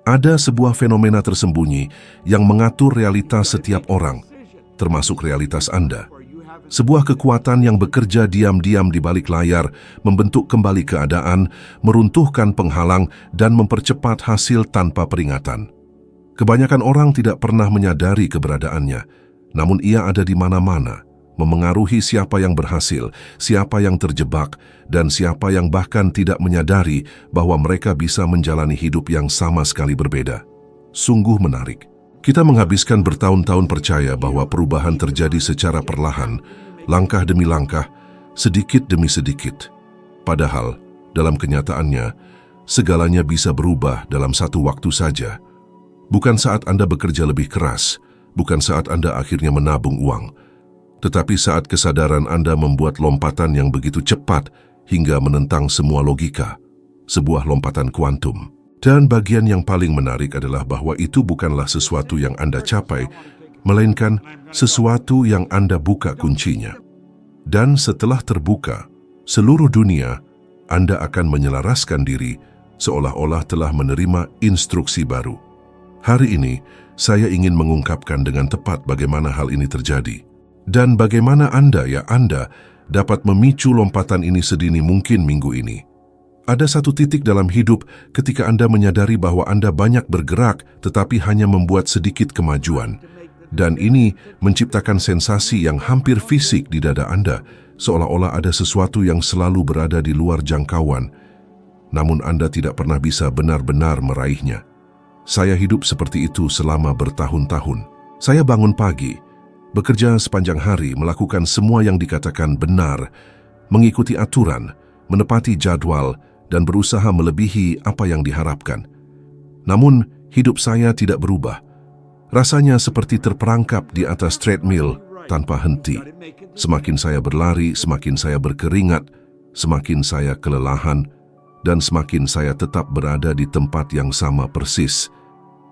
Ada sebuah fenomena tersembunyi yang mengatur realitas setiap orang, termasuk realitas Anda. Sebuah kekuatan yang bekerja diam-diam di balik layar, membentuk kembali keadaan, meruntuhkan penghalang, dan mempercepat hasil tanpa peringatan. Kebanyakan orang tidak pernah menyadari keberadaannya, namun ia ada di mana-mana, memengaruhi siapa yang berhasil, siapa yang terjebak, dan siapa yang bahkan tidak menyadari bahwa mereka bisa menjalani hidup yang sama sekali berbeda. Sungguh menarik. Kita menghabiskan bertahun-tahun percaya bahwa perubahan terjadi secara perlahan, langkah demi langkah, sedikit demi sedikit. Padahal, dalam kenyataannya, segalanya bisa berubah dalam satu waktu saja. Bukan saat Anda bekerja lebih keras, bukan saat Anda akhirnya menabung uang, tetapi saat kesadaran Anda membuat lompatan yang begitu cepat hingga menentang semua logika, sebuah lompatan kuantum. Dan bagian yang paling menarik adalah bahwa itu bukanlah sesuatu yang Anda capai, melainkan sesuatu yang Anda buka kuncinya. Dan setelah terbuka, seluruh dunia, Anda akan menyelaraskan diri seolah-olah telah menerima instruksi baru. Hari ini, saya ingin mengungkapkan dengan tepat bagaimana hal ini terjadi. Dan bagaimana Anda dapat memicu lompatan ini sedini mungkin minggu ini. Ada satu titik dalam hidup ketika Anda menyadari bahwa Anda banyak bergerak tetapi hanya membuat sedikit kemajuan. Dan ini menciptakan sensasi yang hampir fisik di dada Anda, seolah-olah ada sesuatu yang selalu berada di luar jangkauan. Namun Anda tidak pernah bisa benar-benar meraihnya. Saya hidup seperti itu selama bertahun-tahun. Saya bangun pagi, bekerja sepanjang hari, melakukan semua yang dikatakan benar, mengikuti aturan, menepati jadwal, dan berusaha melebihi apa yang diharapkan. Namun, hidup saya tidak berubah. Rasanya seperti terperangkap di atas treadmill tanpa henti. Semakin saya berlari, semakin saya berkeringat, semakin saya kelelahan, dan semakin saya tetap berada di tempat yang sama persis.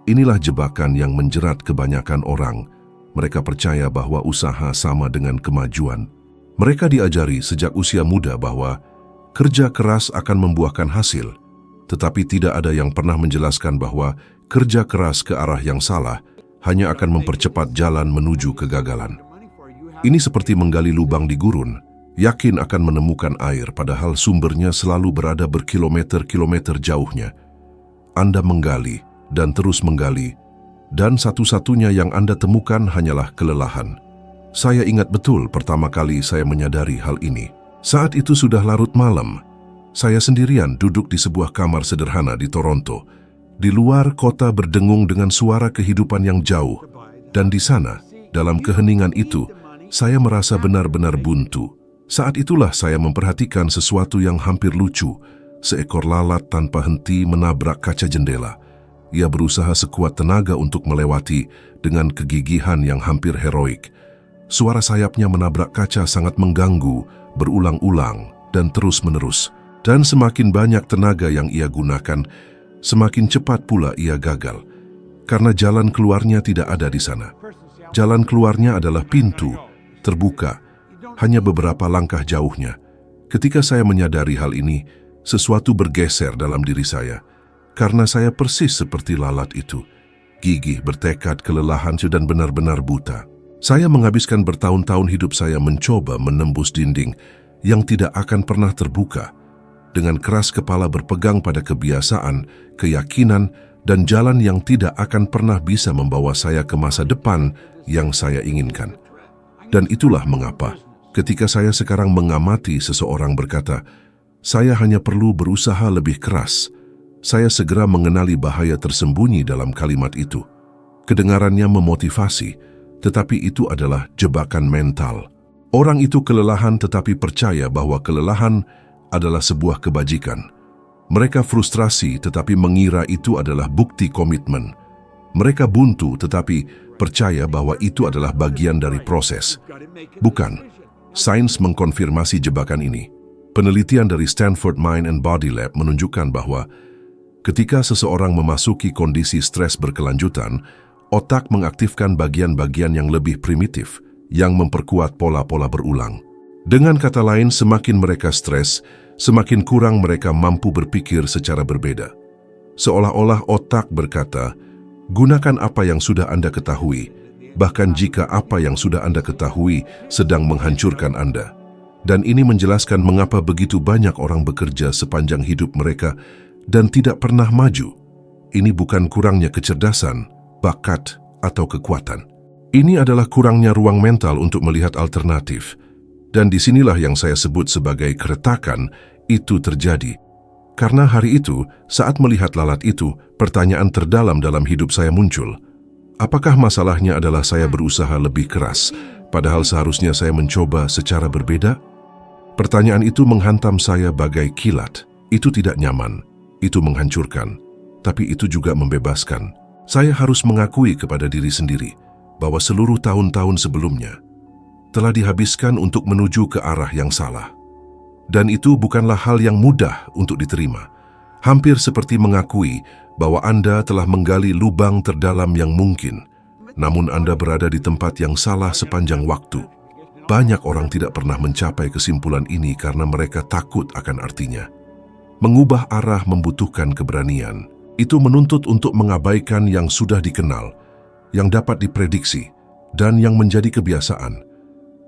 Inilah jebakan yang menjerat kebanyakan orang. Mereka percaya bahwa usaha sama dengan kemajuan. Mereka diajari sejak usia muda bahwa kerja keras akan membuahkan hasil, tetapi tidak ada yang pernah menjelaskan bahwa kerja keras ke arah yang salah hanya akan mempercepat jalan menuju kegagalan. Ini seperti menggali lubang di gurun, yakin akan menemukan air padahal sumbernya selalu berada berkilometer-kilometer jauhnya. Anda menggali dan terus menggali, dan satu-satunya yang Anda temukan hanyalah kelelahan. Saya ingat betul pertama kali saya menyadari hal ini. Saat itu sudah larut malam. Saya sendirian duduk di sebuah kamar sederhana di Toronto. Di luar kota berdengung dengan suara kehidupan yang jauh. Dan di sana, dalam keheningan itu, saya merasa benar-benar buntu. Saat itulah saya memperhatikan sesuatu yang hampir lucu. Seekor lalat tanpa henti menabrak kaca jendela. Ia berusaha sekuat tenaga untuk melewati dengan kegigihan yang hampir heroik. Suara sayapnya menabrak kaca sangat mengganggu, berulang-ulang dan terus-menerus. Dan semakin banyak tenaga yang ia gunakan, semakin cepat pula ia gagal. Karena jalan keluarnya tidak ada di sana. Jalan keluarnya adalah pintu, terbuka, hanya beberapa langkah jauhnya. Ketika saya menyadari hal ini, sesuatu bergeser dalam diri saya. Karena saya persis seperti lalat itu. Gigih, bertekad, kelelahan, dan benar-benar buta. Saya menghabiskan bertahun-tahun hidup saya mencoba menembus dinding yang tidak akan pernah terbuka, dengan keras kepala berpegang pada kebiasaan, keyakinan, dan jalan yang tidak akan pernah bisa membawa saya ke masa depan yang saya inginkan. Dan itulah mengapa, ketika saya sekarang mengamati seseorang berkata, saya hanya perlu berusaha lebih keras, saya segera mengenali bahaya tersembunyi dalam kalimat itu. Kedengarannya memotivasi, tetapi itu adalah jebakan mental. Orang itu kelelahan tetapi percaya bahwa kelelahan adalah sebuah kebajikan. Mereka frustrasi tetapi mengira itu adalah bukti komitmen. Mereka buntu tetapi percaya bahwa itu adalah bagian dari proses. Bukan. Sains mengkonfirmasi jebakan ini. Penelitian dari Stanford Mind and Body Lab menunjukkan bahwa ketika seseorang memasuki kondisi stres berkelanjutan, otak mengaktifkan bagian-bagian yang lebih primitif, yang memperkuat pola-pola berulang. Dengan kata lain, semakin mereka stres, semakin kurang mereka mampu berpikir secara berbeda. Seolah-olah otak berkata, gunakan apa yang sudah Anda ketahui, bahkan jika apa yang sudah Anda ketahui sedang menghancurkan Anda. Dan ini menjelaskan mengapa begitu banyak orang bekerja sepanjang hidup mereka dan tidak pernah maju. Ini bukan kurangnya kecerdasan, bakat, atau kekuatan. Ini adalah kurangnya ruang mental untuk melihat alternatif. Dan disinilah yang saya sebut sebagai keretakan itu terjadi. Karena hari itu, saat melihat lalat itu, pertanyaan terdalam dalam hidup saya muncul. Apakah masalahnya adalah saya berusaha lebih keras, padahal seharusnya saya mencoba secara berbeda? Pertanyaan itu menghantam saya bagai kilat. Itu tidak nyaman, itu menghancurkan, tapi itu juga membebaskan. Saya harus mengakui kepada diri sendiri bahwa seluruh tahun-tahun sebelumnya telah dihabiskan untuk menuju ke arah yang salah. Dan itu bukanlah hal yang mudah untuk diterima. Hampir seperti mengakui bahwa Anda telah menggali lubang terdalam yang mungkin, namun Anda berada di tempat yang salah sepanjang waktu. Banyak orang tidak pernah mencapai kesimpulan ini karena mereka takut akan artinya. Mengubah arah membutuhkan keberanian. Itu menuntut untuk mengabaikan yang sudah dikenal, yang dapat diprediksi, dan yang menjadi kebiasaan.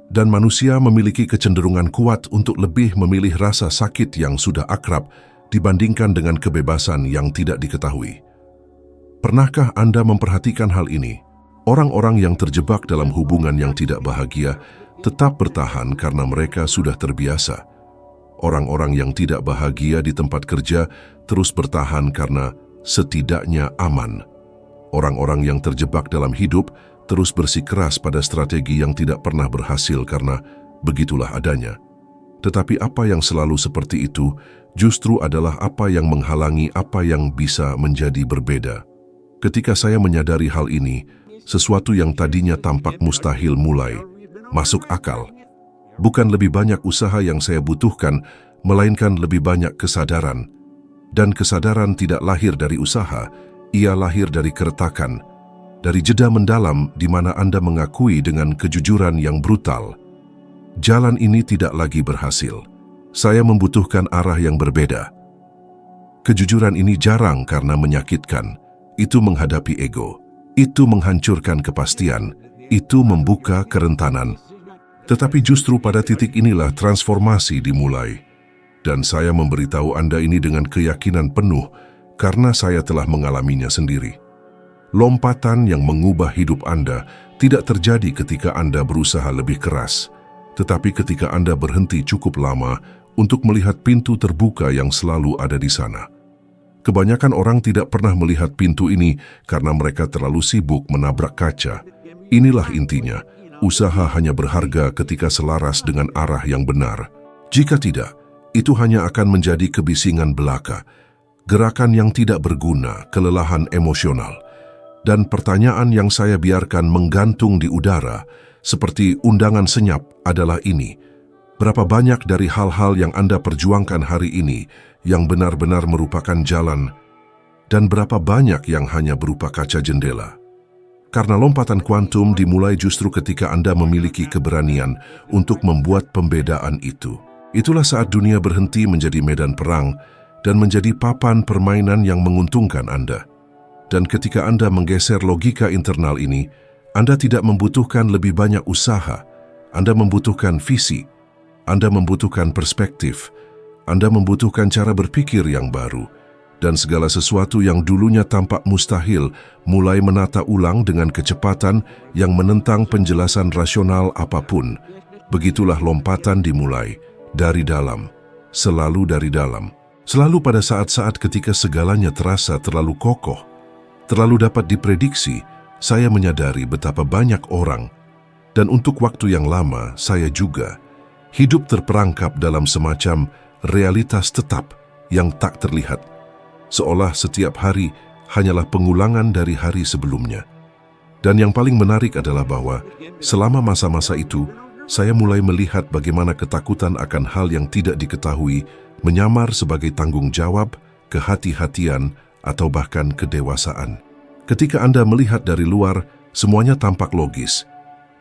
Dan manusia memiliki kecenderungan kuat untuk lebih memilih rasa sakit yang sudah akrab dibandingkan dengan kebebasan yang tidak diketahui. Pernahkah Anda memperhatikan hal ini? Orang-orang yang terjebak dalam hubungan yang tidak bahagia tetap bertahan karena mereka sudah terbiasa. Orang-orang yang tidak bahagia di tempat kerja terus bertahan karena setidaknya aman. Orang-orang yang terjebak dalam hidup terus bersikeras pada strategi yang tidak pernah berhasil karena begitulah adanya. Tetapi apa yang selalu seperti itu justru adalah apa yang menghalangi apa yang bisa menjadi berbeda. Ketika saya menyadari hal ini, sesuatu yang tadinya tampak mustahil mulai masuk akal. Bukan lebih banyak usaha yang saya butuhkan, melainkan lebih banyak kesadaran. Dan kesadaran tidak lahir dari usaha, ia lahir dari keretakan, dari jeda mendalam di mana Anda mengakui dengan kejujuran yang brutal. Jalan ini tidak lagi berhasil. Saya membutuhkan arah yang berbeda. Kejujuran ini jarang karena menyakitkan. Itu menghadapi ego. Itu menghancurkan kepastian. Itu membuka kerentanan. Tetapi justru pada titik inilah transformasi dimulai. Dan saya memberitahu Anda ini dengan keyakinan penuh karena saya telah mengalaminya sendiri. Lompatan yang mengubah hidup Anda tidak terjadi ketika Anda berusaha lebih keras, tetapi ketika Anda berhenti cukup lama untuk melihat pintu terbuka yang selalu ada di sana. Kebanyakan orang tidak pernah melihat pintu ini karena mereka terlalu sibuk menabrak kaca. Inilah intinya, usaha hanya berharga ketika selaras dengan arah yang benar. Jika tidak, itu hanya akan menjadi kebisingan belaka, gerakan yang tidak berguna, kelelahan emosional. Dan pertanyaan yang saya biarkan menggantung di udara, seperti undangan senyap, adalah ini. Berapa banyak dari hal-hal yang Anda perjuangkan hari ini yang benar-benar merupakan jalan, dan berapa banyak yang hanya berupa kaca jendela? Karena lompatan kuantum dimulai justru ketika Anda memiliki keberanian untuk membuat pembedaan itu. Itulah saat dunia berhenti menjadi medan perang dan menjadi papan permainan yang menguntungkan Anda. Dan ketika Anda menggeser logika internal ini, Anda tidak membutuhkan lebih banyak usaha. Anda membutuhkan visi. Anda membutuhkan perspektif. Anda membutuhkan cara berpikir yang baru. Dan segala sesuatu yang dulunya tampak mustahil mulai menata ulang dengan kecepatan yang menentang penjelasan rasional apapun. Begitulah lompatan dimulai, dari dalam, selalu dari dalam. Selalu pada saat-saat ketika segalanya terasa terlalu kokoh, terlalu dapat diprediksi, saya menyadari betapa banyak orang, dan untuk waktu yang lama saya juga, hidup terperangkap dalam semacam realitas tetap yang tak terlihat, seolah setiap hari hanyalah pengulangan dari hari sebelumnya. Dan yang paling menarik adalah bahwa selama masa-masa itu, saya mulai melihat bagaimana ketakutan akan hal yang tidak diketahui menyamar sebagai tanggung jawab, kehati-hatian, atau bahkan kedewasaan. Ketika Anda melihat dari luar, semuanya tampak logis.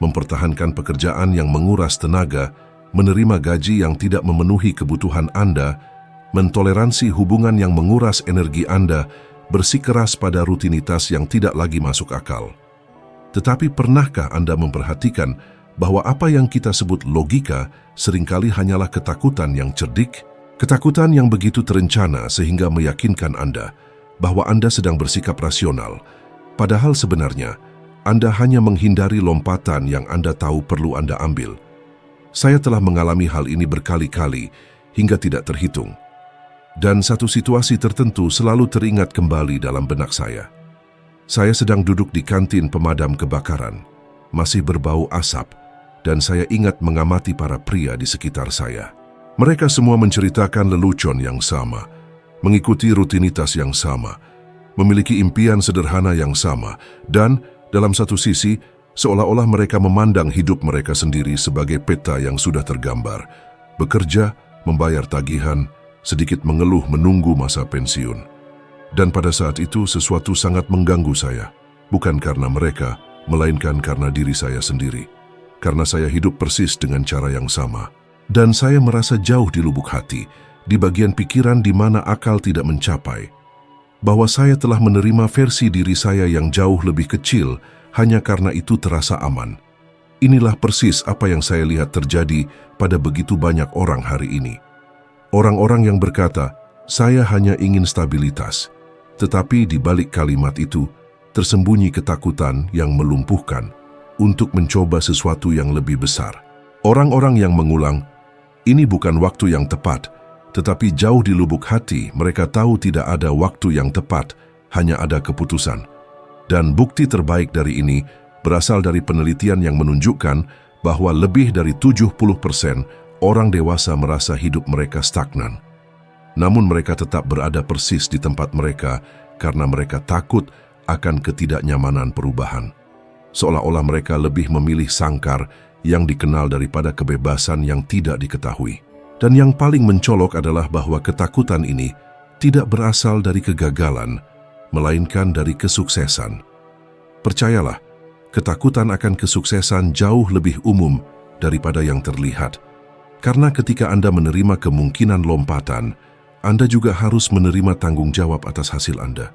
Mempertahankan pekerjaan yang menguras tenaga, menerima gaji yang tidak memenuhi kebutuhan Anda, mentoleransi hubungan yang menguras energi Anda, bersikeras pada rutinitas yang tidak lagi masuk akal. Tetapi pernahkah Anda memperhatikan bahwa apa yang kita sebut logika seringkali hanyalah ketakutan yang cerdik? Ketakutan yang begitu terencana sehingga meyakinkan Anda bahwa Anda sedang bersikap rasional, padahal sebenarnya Anda hanya menghindari lompatan yang Anda tahu perlu Anda ambil. Saya telah mengalami hal ini berkali-kali hingga tidak terhitung. Dan satu situasi tertentu selalu teringat kembali dalam benak saya. Saya sedang duduk di kantin pemadam kebakaran, masih berbau asap, dan saya ingat mengamati para pria di sekitar saya. Mereka semua menceritakan lelucon yang sama, mengikuti rutinitas yang sama, memiliki impian sederhana yang sama, dan dalam satu sisi, seolah-olah mereka memandang hidup mereka sendiri sebagai peta yang sudah tergambar, bekerja, membayar tagihan, sedikit mengeluh menunggu masa pensiun. Dan pada saat itu sesuatu sangat mengganggu saya, bukan karena mereka, melainkan karena diri saya sendiri. Karena saya hidup persis dengan cara yang sama. Dan saya merasa jauh di lubuk hati, di bagian pikiran di mana akal tidak mencapai, bahwa saya telah menerima versi diri saya yang jauh lebih kecil hanya karena itu terasa aman. Inilah persis apa yang saya lihat terjadi pada begitu banyak orang hari ini. Orang-orang yang berkata, saya hanya ingin stabilitas, tetapi di balik kalimat itu tersembunyi ketakutan yang melumpuhkan untuk mencoba sesuatu yang lebih besar. Orang-orang yang mengulang, ini bukan waktu yang tepat, tetapi jauh di lubuk hati mereka tahu tidak ada waktu yang tepat, hanya ada keputusan. Dan bukti terbaik dari ini berasal dari penelitian yang menunjukkan bahwa lebih dari 70% orang dewasa merasa hidup mereka stagnan. Namun mereka tetap berada persis di tempat mereka karena mereka takut akan ketidaknyamanan perubahan. Seolah-olah mereka lebih memilih sangkar yang dikenal daripada kebebasan yang tidak diketahui. Dan yang paling mencolok adalah bahwa ketakutan ini tidak berasal dari kegagalan, melainkan dari kesuksesan. Percayalah, ketakutan akan kesuksesan jauh lebih umum daripada yang terlihat. Karena ketika Anda menerima kemungkinan lompatan, Anda juga harus menerima tanggung jawab atas hasil Anda.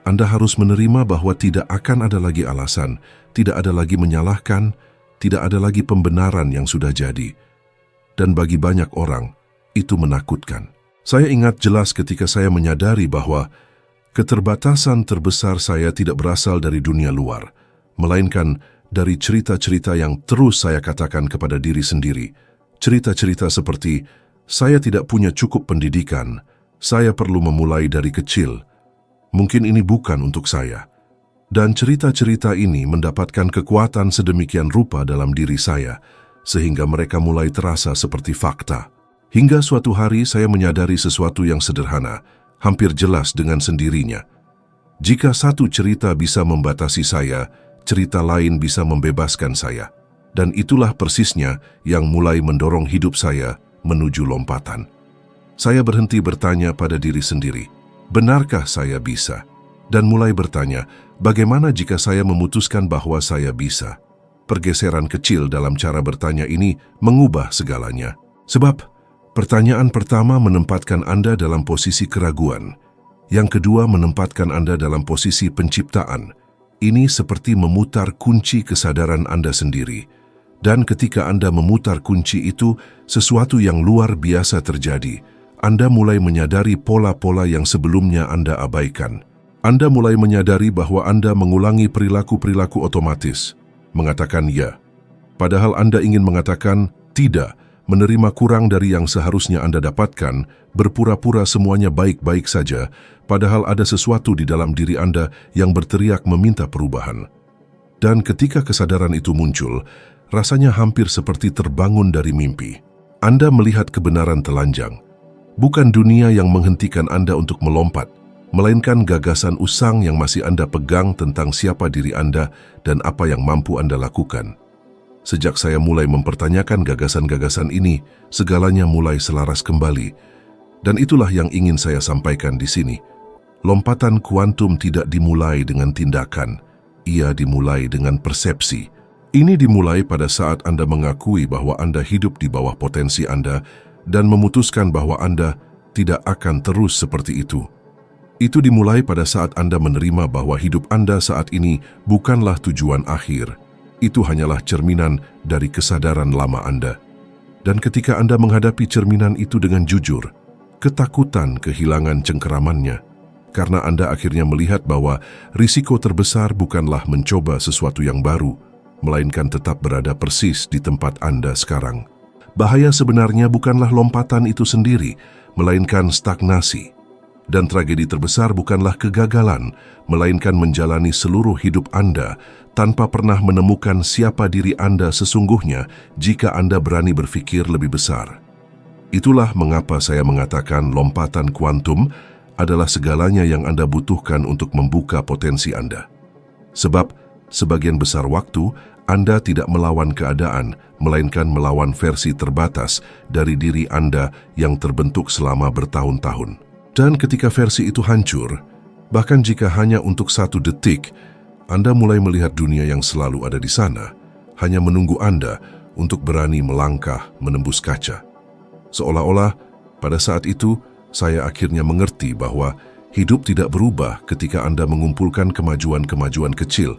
Anda harus menerima bahwa tidak akan ada lagi alasan, tidak ada lagi menyalahkan, tidak ada lagi pembenaran yang sudah jadi. Dan bagi banyak orang, itu menakutkan. Saya ingat jelas ketika saya menyadari bahwa keterbatasan terbesar saya tidak berasal dari dunia luar, melainkan dari cerita-cerita yang terus saya katakan kepada diri sendiri. Cerita-cerita seperti, saya tidak punya cukup pendidikan, saya perlu memulai dari kecil, mungkin ini bukan untuk saya. Dan cerita-cerita ini mendapatkan kekuatan sedemikian rupa dalam diri saya, sehingga mereka mulai terasa seperti fakta. Hingga suatu hari saya menyadari sesuatu yang sederhana, hampir jelas dengan sendirinya. Jika satu cerita bisa membatasi saya, cerita lain bisa membebaskan saya. Dan itulah persisnya yang mulai mendorong hidup saya menuju lompatan. Saya berhenti bertanya pada diri sendiri, benarkah saya bisa? Dan mulai bertanya, bagaimana jika saya memutuskan bahwa saya bisa? Pergeseran kecil dalam cara bertanya ini mengubah segalanya. Sebab, pertanyaan pertama menempatkan Anda dalam posisi keraguan. Yang kedua menempatkan Anda dalam posisi penciptaan. Ini seperti memutar kunci kesadaran Anda sendiri. Dan ketika Anda memutar kunci itu, sesuatu yang luar biasa terjadi. Anda mulai menyadari pola-pola yang sebelumnya Anda abaikan. Anda mulai menyadari bahwa Anda mengulangi perilaku-perilaku otomatis, mengatakan ya. Padahal Anda ingin mengatakan tidak, menerima kurang dari yang seharusnya Anda dapatkan, berpura-pura semuanya baik-baik saja, padahal ada sesuatu di dalam diri Anda yang berteriak meminta perubahan. Dan ketika kesadaran itu muncul, rasanya hampir seperti terbangun dari mimpi. Anda melihat kebenaran telanjang. Bukan dunia yang menghentikan Anda untuk melompat, melainkan gagasan usang yang masih Anda pegang tentang siapa diri Anda dan apa yang mampu Anda lakukan. Sejak saya mulai mempertanyakan gagasan-gagasan ini, segalanya mulai selaras kembali. Dan itulah yang ingin saya sampaikan di sini. Lompatan kuantum tidak dimulai dengan tindakan, ia dimulai dengan persepsi. Ini dimulai pada saat Anda mengakui bahwa Anda hidup di bawah potensi Anda dan memutuskan bahwa Anda tidak akan terus seperti itu. Itu dimulai pada saat Anda menerima bahwa hidup Anda saat ini bukanlah tujuan akhir. Itu hanyalah cerminan dari kesadaran lama Anda. Dan ketika Anda menghadapi cerminan itu dengan jujur, ketakutan kehilangan cengkeramannya. Karena Anda akhirnya melihat bahwa risiko terbesar bukanlah mencoba sesuatu yang baru, melainkan tetap berada persis di tempat Anda sekarang. Bahaya sebenarnya bukanlah lompatan itu sendiri, melainkan stagnasi. Dan tragedi terbesar bukanlah kegagalan, melainkan menjalani seluruh hidup Anda tanpa pernah menemukan siapa diri Anda sesungguhnya jika Anda berani berpikir lebih besar. Itulah mengapa saya mengatakan lompatan kuantum adalah segalanya yang Anda butuhkan untuk membuka potensi Anda. Sebab, sebagian besar waktu, Anda tidak melawan keadaan, melainkan melawan versi terbatas dari diri Anda yang terbentuk selama bertahun-tahun. Dan ketika versi itu hancur, bahkan jika hanya untuk 1 detik, Anda mulai melihat dunia yang selalu ada di sana, hanya menunggu Anda untuk berani melangkah menembus kaca. Seolah-olah, pada saat itu, saya akhirnya mengerti bahwa hidup tidak berubah ketika Anda mengumpulkan kemajuan-kemajuan kecil,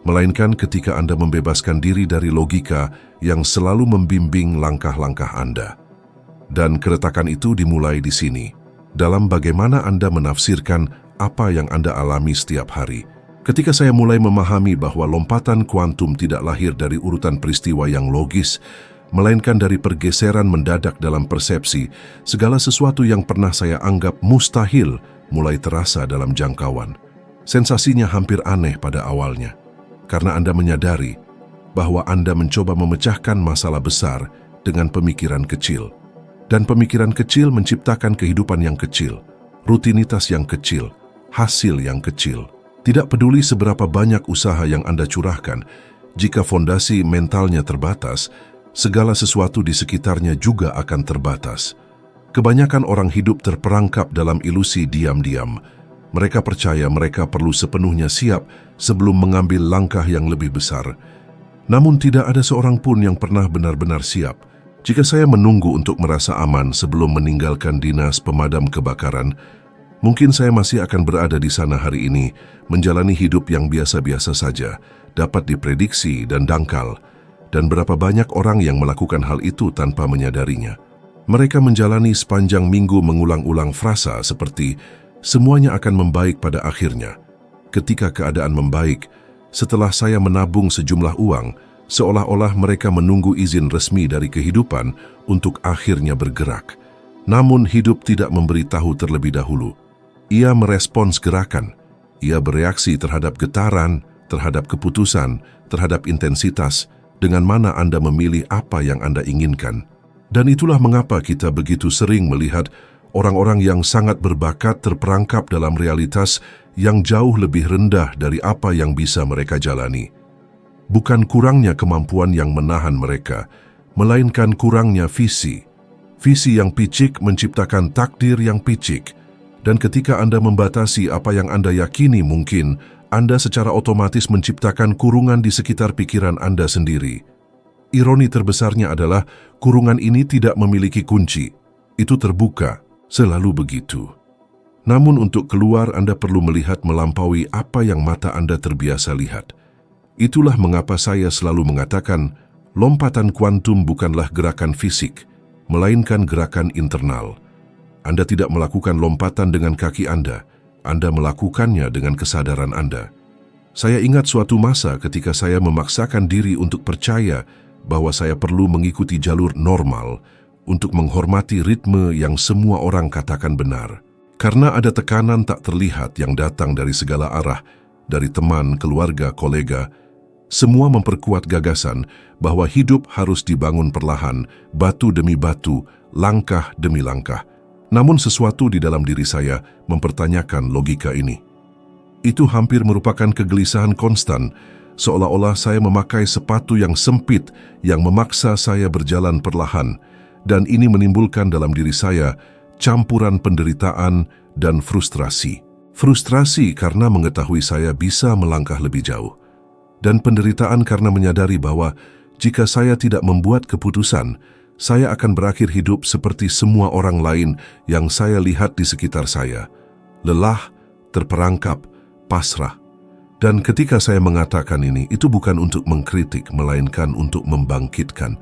melainkan ketika Anda membebaskan diri dari logika yang selalu membimbing langkah-langkah Anda. Dan keretakan itu dimulai di sini, dalam bagaimana Anda menafsirkan apa yang Anda alami setiap hari. Ketika saya mulai memahami bahwa lompatan kuantum tidak lahir dari urutan peristiwa yang logis, melainkan dari pergeseran mendadak dalam persepsi, segala sesuatu yang pernah saya anggap mustahil mulai terasa dalam jangkauan. Sensasinya hampir aneh pada awalnya, karena Anda menyadari bahwa Anda mencoba memecahkan masalah besar dengan pemikiran kecil. Dan pemikiran kecil menciptakan kehidupan yang kecil, rutinitas yang kecil, hasil yang kecil. Tidak peduli seberapa banyak usaha yang Anda curahkan, jika fondasi mentalnya terbatas, segala sesuatu di sekitarnya juga akan terbatas. Kebanyakan orang hidup terperangkap dalam ilusi diam-diam. Mereka percaya mereka perlu sepenuhnya siap sebelum mengambil langkah yang lebih besar. Namun tidak ada seorang pun yang pernah benar-benar siap. Jika saya menunggu untuk merasa aman sebelum meninggalkan dinas pemadam kebakaran, mungkin saya masih akan berada di sana hari ini, menjalani hidup yang biasa-biasa saja, dapat diprediksi dan dangkal. Dan berapa banyak orang yang melakukan hal itu tanpa menyadarinya. Mereka menjalani sepanjang minggu mengulang-ulang frasa seperti, semuanya akan membaik pada akhirnya. Ketika keadaan membaik, setelah saya menabung sejumlah uang, seolah-olah mereka menunggu izin resmi dari kehidupan untuk akhirnya bergerak. Namun hidup tidak memberitahu terlebih dahulu. Ia merespons gerakan. Ia bereaksi terhadap getaran, terhadap keputusan, terhadap intensitas, dengan mana Anda memilih apa yang Anda inginkan. Dan itulah mengapa kita begitu sering melihat orang-orang yang sangat berbakat terperangkap dalam realitas yang jauh lebih rendah dari apa yang bisa mereka jalani. Bukan kurangnya kemampuan yang menahan mereka, melainkan kurangnya visi. Visi yang picik menciptakan takdir yang picik. Dan ketika Anda membatasi apa yang Anda yakini mungkin, Anda secara otomatis menciptakan kurungan di sekitar pikiran Anda sendiri. Ironi terbesarnya adalah kurungan ini tidak memiliki kunci. Itu terbuka, selalu begitu. Namun untuk keluar Anda perlu melihat melampaui apa yang mata Anda terbiasa lihat. Itulah mengapa saya selalu mengatakan, lompatan kuantum bukanlah gerakan fisik, melainkan gerakan internal. Anda tidak melakukan lompatan dengan kaki Anda melakukannya dengan kesadaran Anda. Saya ingat suatu masa ketika saya memaksakan diri untuk percaya bahwa saya perlu mengikuti jalur normal untuk menghormati ritme yang semua orang katakan benar. Karena ada tekanan tak terlihat yang datang dari segala arah, dari teman, keluarga, kolega, semua memperkuat gagasan bahwa hidup harus dibangun perlahan, batu demi batu, langkah demi langkah. Namun sesuatu di dalam diri saya mempertanyakan logika ini. Itu hampir merupakan kegelisahan konstan, seolah-olah saya memakai sepatu yang sempit yang memaksa saya berjalan perlahan, dan ini menimbulkan dalam diri saya campuran penderitaan dan frustrasi. Frustrasi karena mengetahui saya bisa melangkah lebih jauh. Dan penderitaan karena menyadari bahwa jika saya tidak membuat keputusan, saya akan berakhir hidup seperti semua orang lain yang saya lihat di sekitar saya. lelah, terperangkap, pasrah. Dan ketika saya mengatakan ini, itu bukan untuk mengkritik, melainkan untuk membangkitkan.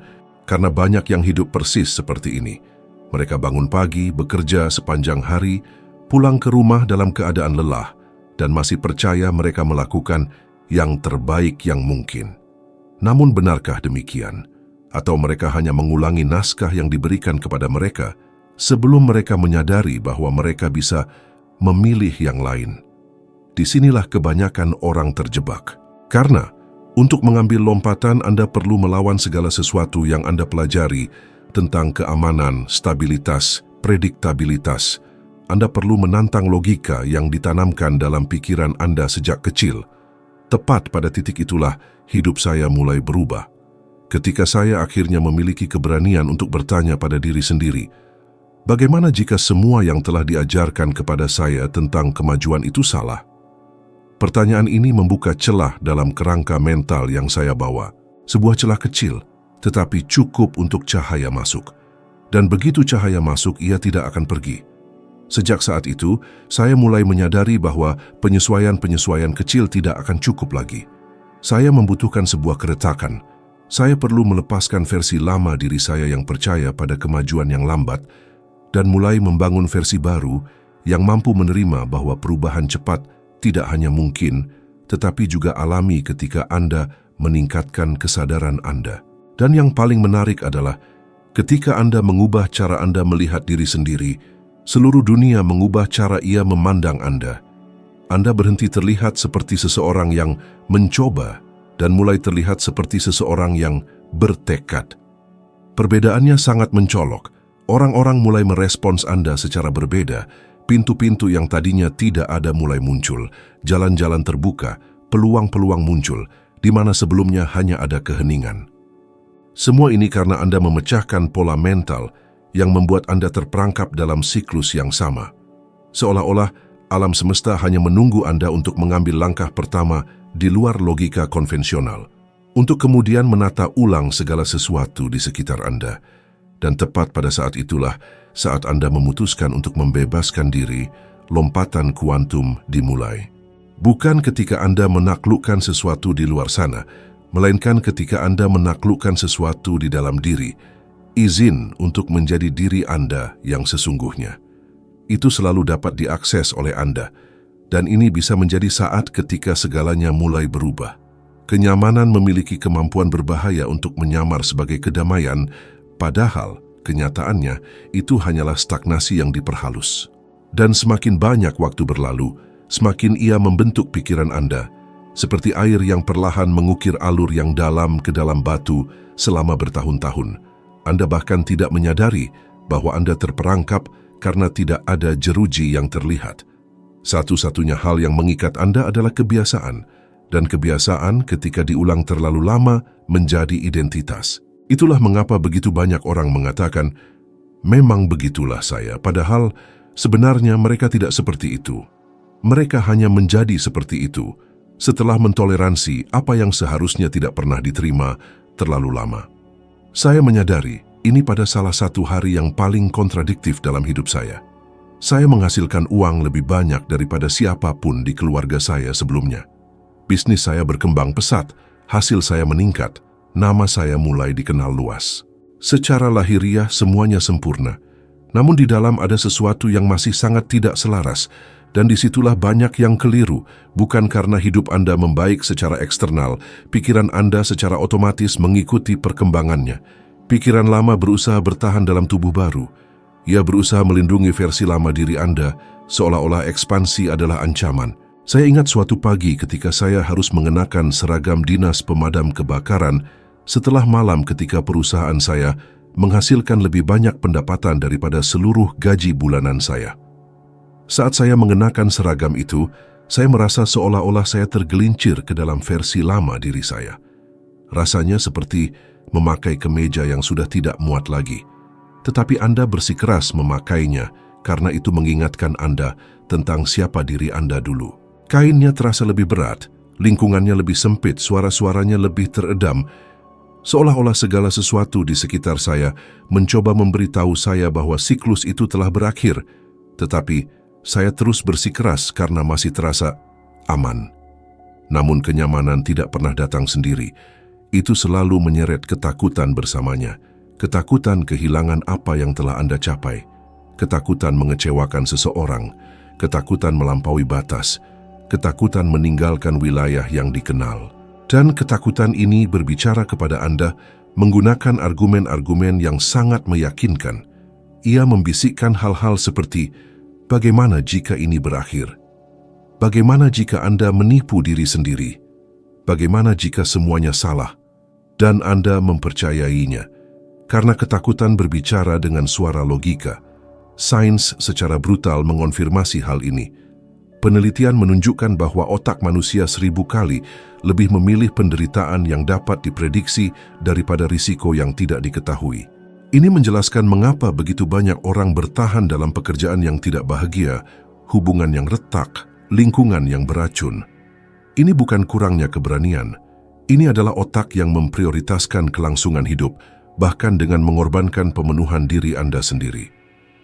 Karena banyak yang hidup persis seperti ini. Mereka bangun pagi, bekerja sepanjang hari, pulang ke rumah dalam keadaan lelah, dan masih percaya mereka melakukan yang terbaik yang mungkin. Namun benarkah demikian? Atau mereka hanya mengulangi naskah yang diberikan kepada mereka sebelum mereka menyadari bahwa mereka bisa memilih yang lain? Disinilah kebanyakan orang terjebak. Karena untuk mengambil lompatan Anda perlu melawan segala sesuatu yang Anda pelajari tentang keamanan, stabilitas, prediktabilitas. Anda perlu menantang logika yang ditanamkan dalam pikiran Anda sejak kecil. Tepat pada titik itulah hidup saya mulai berubah. Ketika saya akhirnya memiliki keberanian untuk bertanya pada diri sendiri, bagaimana jika semua yang telah diajarkan kepada saya tentang kemajuan itu salah? Pertanyaan ini membuka celah dalam kerangka mental yang saya bawa. Sebuah celah kecil, tetapi cukup untuk cahaya masuk. Dan begitu cahaya masuk, ia tidak akan pergi. Sejak saat itu, saya mulai menyadari bahwa penyesuaian-penyesuaian kecil tidak akan cukup lagi. Saya membutuhkan sebuah keretakan. Saya perlu melepaskan versi lama diri saya yang percaya pada kemajuan yang lambat dan mulai membangun versi baru yang mampu menerima bahwa perubahan cepat tidak hanya mungkin, tetapi juga alami ketika Anda meningkatkan kesadaran Anda. Dan yang paling menarik adalah, ketika Anda mengubah cara Anda melihat diri sendiri, seluruh dunia mengubah cara ia memandang Anda. Anda berhenti terlihat seperti seseorang yang mencoba dan mulai terlihat seperti seseorang yang bertekad. Perbedaannya sangat mencolok. Orang-orang mulai merespons Anda secara berbeda. Pintu-pintu yang tadinya tidak ada mulai muncul, jalan-jalan terbuka, peluang-peluang muncul, di mana sebelumnya hanya ada keheningan. Semua ini karena Anda memecahkan pola mental yang membuat Anda terperangkap dalam siklus yang sama. Seolah-olah alam semesta hanya menunggu Anda untuk mengambil langkah pertama di luar logika konvensional, untuk kemudian menata ulang segala sesuatu di sekitar Anda. Dan tepat pada saat itulah, saat Anda memutuskan untuk membebaskan diri, lompatan kuantum dimulai. Bukan ketika Anda menaklukkan sesuatu di luar sana, melainkan ketika Anda menaklukkan sesuatu di dalam diri, izin untuk menjadi diri Anda yang sesungguhnya. Itu selalu dapat diakses oleh Anda, dan ini bisa menjadi saat ketika segalanya mulai berubah. Kenyamanan memiliki kemampuan berbahaya untuk menyamar sebagai kedamaian, padahal kenyataannya itu hanyalah stagnasi yang diperhalus. Dan semakin banyak waktu berlalu, semakin ia membentuk pikiran Anda, seperti air yang perlahan mengukir alur yang dalam ke dalam batu selama bertahun-tahun. Anda bahkan tidak menyadari bahwa Anda terperangkap karena tidak ada jeruji yang terlihat. Satu-satunya hal yang mengikat Anda adalah kebiasaan, dan kebiasaan ketika diulang terlalu lama menjadi identitas. Itulah mengapa begitu banyak orang mengatakan, memang begitulah saya, padahal sebenarnya mereka tidak seperti itu. Mereka hanya menjadi seperti itu setelah mentoleransi apa yang seharusnya tidak pernah diterima terlalu lama. Saya menyadari ini pada salah satu hari yang paling kontradiktif dalam hidup saya. Saya menghasilkan uang lebih banyak daripada siapapun di keluarga saya sebelumnya. Bisnis saya berkembang pesat, hasil saya meningkat, nama saya mulai dikenal luas. Secara lahiriah semuanya sempurna, namun di dalam ada sesuatu yang masih sangat tidak selaras, dan disitulah banyak yang keliru. Bukan karena hidup Anda membaik secara eksternal, pikiran Anda secara otomatis mengikuti perkembangannya. Pikiran lama berusaha bertahan dalam tubuh baru. Ia berusaha melindungi versi lama diri Anda, seolah-olah ekspansi adalah ancaman. Saya ingat suatu pagi ketika saya harus mengenakan seragam dinas pemadam kebakaran setelah malam ketika perusahaan saya menghasilkan lebih banyak pendapatan daripada seluruh gaji bulanan saya. Saat saya mengenakan seragam itu, saya merasa seolah-olah saya tergelincir ke dalam versi lama diri saya. Rasanya seperti memakai kemeja yang sudah tidak muat lagi. Tetapi Anda bersikeras memakainya karena itu mengingatkan Anda tentang siapa diri Anda dulu. Kainnya terasa lebih berat, lingkungannya lebih sempit, suara-suaranya lebih teredam, seolah-olah segala sesuatu di sekitar saya mencoba memberitahu saya bahwa siklus itu telah berakhir. Tetapi Saya terus bersikeras karena masih terasa aman. Namun kenyamanan tidak pernah datang sendiri. Itu selalu menyeret ketakutan bersamanya. Ketakutan kehilangan apa yang telah Anda capai. Ketakutan mengecewakan seseorang. Ketakutan melampaui batas. Ketakutan meninggalkan wilayah yang dikenal. Dan ketakutan ini berbicara kepada Anda menggunakan argumen-argumen yang sangat meyakinkan. Ia membisikkan hal-hal seperti, bagaimana jika ini berakhir? Bagaimana jika Anda menipu diri sendiri? Bagaimana jika semuanya salah? Dan Anda mempercayainya. Karena ketakutan berbicara dengan suara logika. Sains secara brutal mengonfirmasi hal ini. Penelitian menunjukkan bahwa otak manusia 1000 kali lebih memilih penderitaan yang dapat diprediksi daripada risiko yang tidak diketahui. Ini menjelaskan mengapa begitu banyak orang bertahan dalam pekerjaan yang tidak bahagia, hubungan yang retak, lingkungan yang beracun. Ini bukan kurangnya keberanian. Ini adalah otak yang memprioritaskan kelangsungan hidup, bahkan dengan mengorbankan pemenuhan diri Anda sendiri.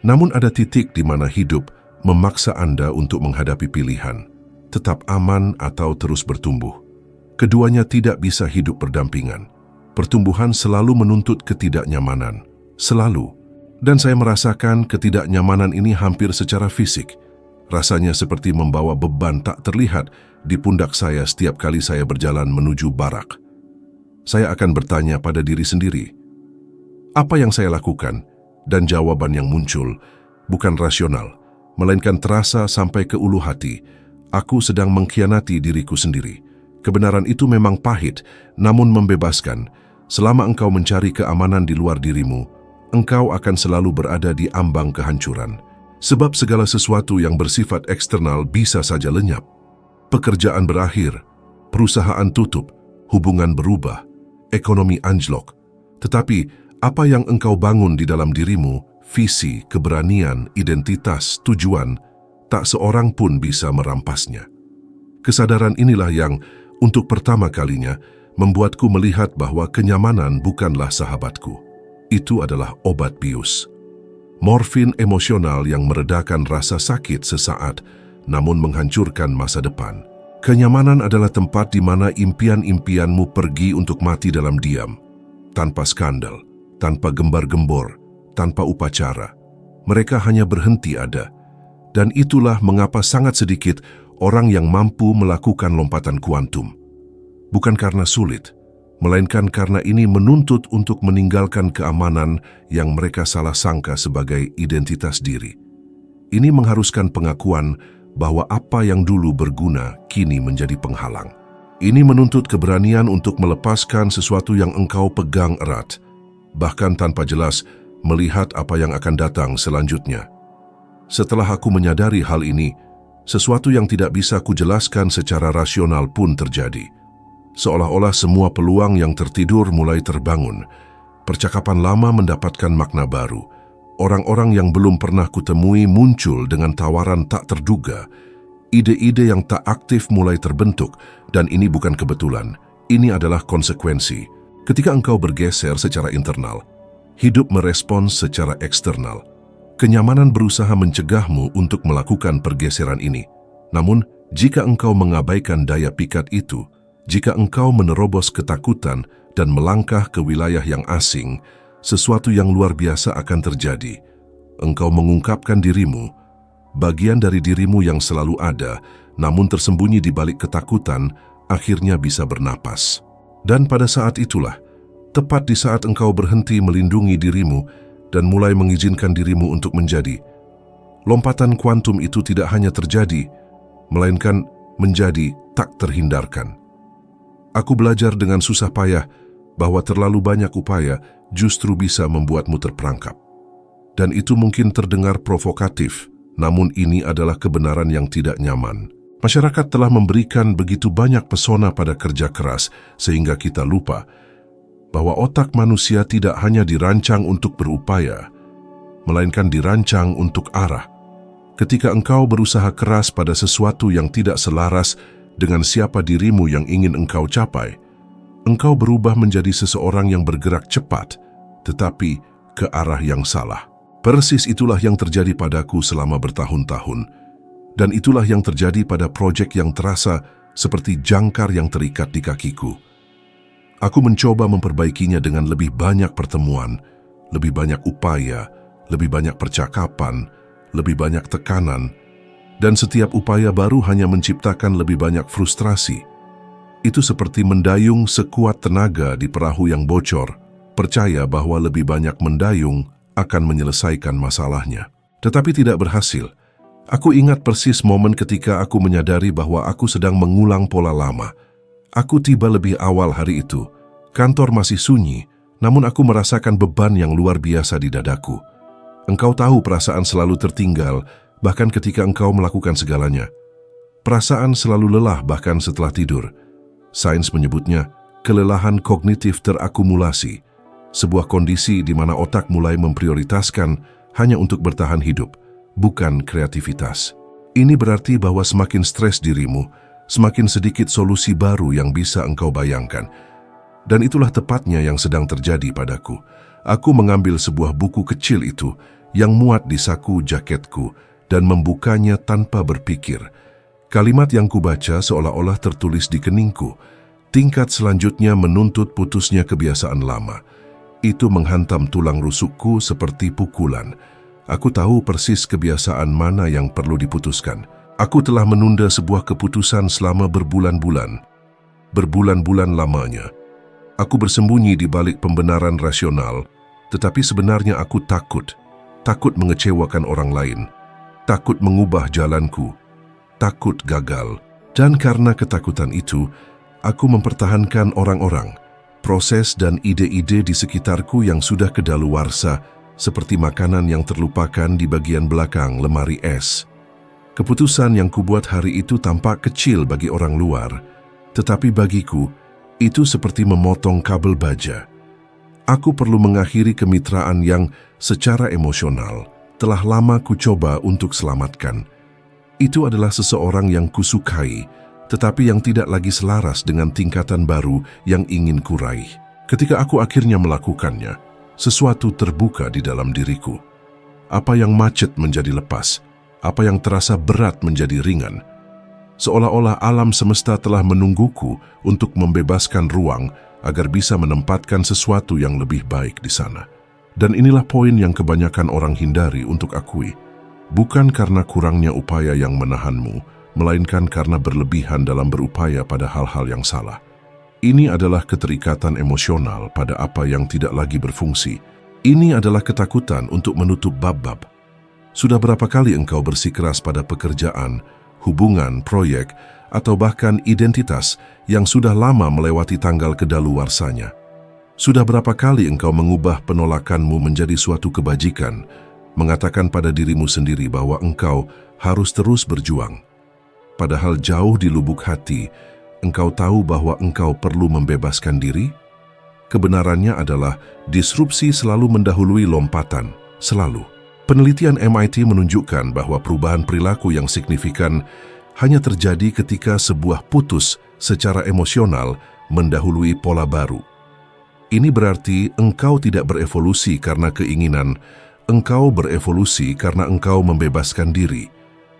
Namun ada titik di mana hidup memaksa Anda untuk menghadapi pilihan, tetap aman atau terus bertumbuh. Keduanya tidak bisa hidup berdampingan. Pertumbuhan selalu menuntut ketidaknyamanan. Selalu. Dan saya merasakan ketidaknyamanan ini hampir secara fisik. Rasanya seperti membawa beban tak terlihat di pundak saya setiap kali saya berjalan menuju barak. Saya akan bertanya pada diri sendiri, apa yang saya lakukan? Dan jawaban yang muncul bukan rasional, melainkan terasa sampai ke ulu hati. Aku sedang mengkhianati diriku sendiri. Kebenaran itu memang pahit, namun membebaskan. Selama engkau mencari keamanan di luar dirimu, engkau akan selalu berada di ambang kehancuran. Sebab segala sesuatu yang bersifat eksternal bisa saja lenyap. Pekerjaan berakhir, perusahaan tutup, hubungan berubah, ekonomi anjlok. Tetapi apa yang engkau bangun di dalam dirimu, visi, keberanian, identitas, tujuan, tak seorang pun bisa merampasnya. Kesadaran inilah yang, untuk pertama kalinya, membuatku melihat bahwa kenyamanan bukanlah sahabatku. Itu adalah obat bius. Morfin emosional yang meredakan rasa sakit sesaat, namun menghancurkan masa depan. Kenyamanan adalah tempat di mana impian-impianmu pergi untuk mati dalam diam, tanpa skandal, tanpa gembar-gembor, tanpa upacara. Mereka hanya berhenti ada. Dan itulah mengapa sangat sedikit orang yang mampu melakukan lompatan kuantum. Bukan karena sulit, melainkan karena ini menuntut untuk meninggalkan keamanan yang mereka salah sangka sebagai identitas diri. Ini mengharuskan pengakuan bahwa apa yang dulu berguna kini menjadi penghalang. Ini menuntut keberanian untuk melepaskan sesuatu yang engkau pegang erat, bahkan tanpa jelas melihat apa yang akan datang selanjutnya. Setelah aku menyadari hal ini, sesuatu yang tidak bisa kujelaskan secara rasional pun terjadi. Seolah-olah semua peluang yang tertidur mulai terbangun. Percakapan lama mendapatkan makna baru. Orang-orang yang belum pernah kutemui muncul dengan tawaran tak terduga. Ide-ide yang tak aktif mulai terbentuk, dan ini bukan kebetulan. Ini adalah konsekuensi. Ketika engkau bergeser secara internal, hidup merespons secara eksternal. Kenyamanan berusaha mencegahmu untuk melakukan pergeseran ini. Namun, jika engkau mengabaikan daya pikat itu, jika engkau menerobos ketakutan dan melangkah ke wilayah yang asing, sesuatu yang luar biasa akan terjadi. Engkau mengungkapkan dirimu, bagian dari dirimu yang selalu ada, namun tersembunyi di balik ketakutan, akhirnya bisa bernapas. Dan pada saat itulah, tepat di saat engkau berhenti melindungi dirimu dan mulai mengizinkan dirimu untuk menjadi, lompatan kuantum itu tidak hanya terjadi, melainkan menjadi tak terhindarkan. Aku belajar dengan susah payah bahwa terlalu banyak upaya justru bisa membuatmu terperangkap. Dan itu mungkin terdengar provokatif, namun ini adalah kebenaran yang tidak nyaman. Masyarakat telah memberikan begitu banyak pesona pada kerja keras sehingga kita lupa bahwa otak manusia tidak hanya dirancang untuk berupaya, melainkan dirancang untuk arah. Ketika engkau berusaha keras pada sesuatu yang tidak selaras dengan siapa dirimu yang ingin engkau capai, engkau berubah menjadi seseorang yang bergerak cepat, tetapi ke arah yang salah. Persis itulah yang terjadi padaku selama bertahun-tahun. Dan itulah yang terjadi pada proyek yang terasa seperti jangkar yang terikat di kakiku. Aku mencoba memperbaikinya dengan lebih banyak pertemuan, lebih banyak upaya, lebih banyak percakapan, lebih banyak tekanan, dan setiap upaya baru hanya menciptakan lebih banyak frustrasi. Itu seperti mendayung sekuat tenaga di perahu yang bocor, percaya bahwa lebih banyak mendayung akan menyelesaikan masalahnya. Tetapi tidak berhasil. Aku ingat persis momen ketika aku menyadari bahwa aku sedang mengulang pola lama. Aku tiba lebih awal hari itu. Kantor masih sunyi, namun aku merasakan beban yang luar biasa di dadaku. Engkau tahu perasaan selalu tertinggal, bahkan ketika engkau melakukan segalanya. Perasaan selalu lelah bahkan setelah tidur. Sains menyebutnya kelelahan kognitif terakumulasi, sebuah kondisi di mana otak mulai memprioritaskan hanya untuk bertahan hidup, bukan kreativitas. Ini berarti bahwa semakin stres dirimu, semakin sedikit solusi baru yang bisa engkau bayangkan. Dan itulah tepatnya yang sedang terjadi padaku. Aku mengambil sebuah buku kecil itu yang muat di saku jaketku dan membukanya tanpa berpikir. Kalimat yang kubaca seolah-olah tertulis di keningku. Tingkat selanjutnya menuntut putusnya kebiasaan lama. Itu menghantam tulang rusukku seperti pukulan. Aku tahu persis kebiasaan mana yang perlu diputuskan. Aku telah menunda sebuah keputusan selama berbulan-bulan. Berbulan-bulan lamanya. Aku bersembunyi di balik pembenaran rasional, tetapi sebenarnya aku takut. Takut mengecewakan orang lain. Takut mengubah jalanku. Takut gagal. Dan karena ketakutan itu, aku mempertahankan orang-orang, proses dan ide-ide di sekitarku yang sudah kedaluarsa, seperti makanan yang terlupakan di bagian belakang lemari es. Keputusan yang kubuat hari itu tampak kecil bagi orang luar, tetapi bagiku, itu seperti memotong kabel baja. Aku perlu mengakhiri kemitraan yang secara emosional telah lama kucoba untuk selamatkan. Itu adalah seseorang yang kusukai, tetapi yang tidak lagi selaras dengan tingkatan baru yang ingin kuraih. Ketika aku akhirnya melakukannya, sesuatu terbuka di dalam diriku. Apa yang macet menjadi lepas, apa yang terasa berat menjadi ringan. Seolah-olah alam semesta telah menungguku untuk membebaskan ruang agar bisa menempatkan sesuatu yang lebih baik di sana. Dan inilah poin yang kebanyakan orang hindari untuk akui. Bukan karena kurangnya upaya yang menahanmu, melainkan karena berlebihan dalam berupaya pada hal-hal yang salah. Ini adalah keterikatan emosional pada apa yang tidak lagi berfungsi. Ini adalah ketakutan untuk menutup bab-bab. Sudah berapa kali engkau bersikeras pada pekerjaan, hubungan, proyek, atau bahkan identitas yang sudah lama melewati tanggal kedaluarsanya? Sudah berapa kali engkau mengubah penolakanmu menjadi suatu kebajikan, mengatakan pada dirimu sendiri bahwa engkau harus terus berjuang? Padahal jauh di lubuk hati, engkau tahu bahwa engkau perlu membebaskan diri? Kebenarannya adalah disrupsi selalu mendahului lompatan, selalu. Penelitian MIT menunjukkan bahwa perubahan perilaku yang signifikan hanya terjadi ketika sebuah putus secara emosional mendahului pola baru. Ini berarti engkau tidak berevolusi karena keinginan, engkau berevolusi karena engkau membebaskan diri.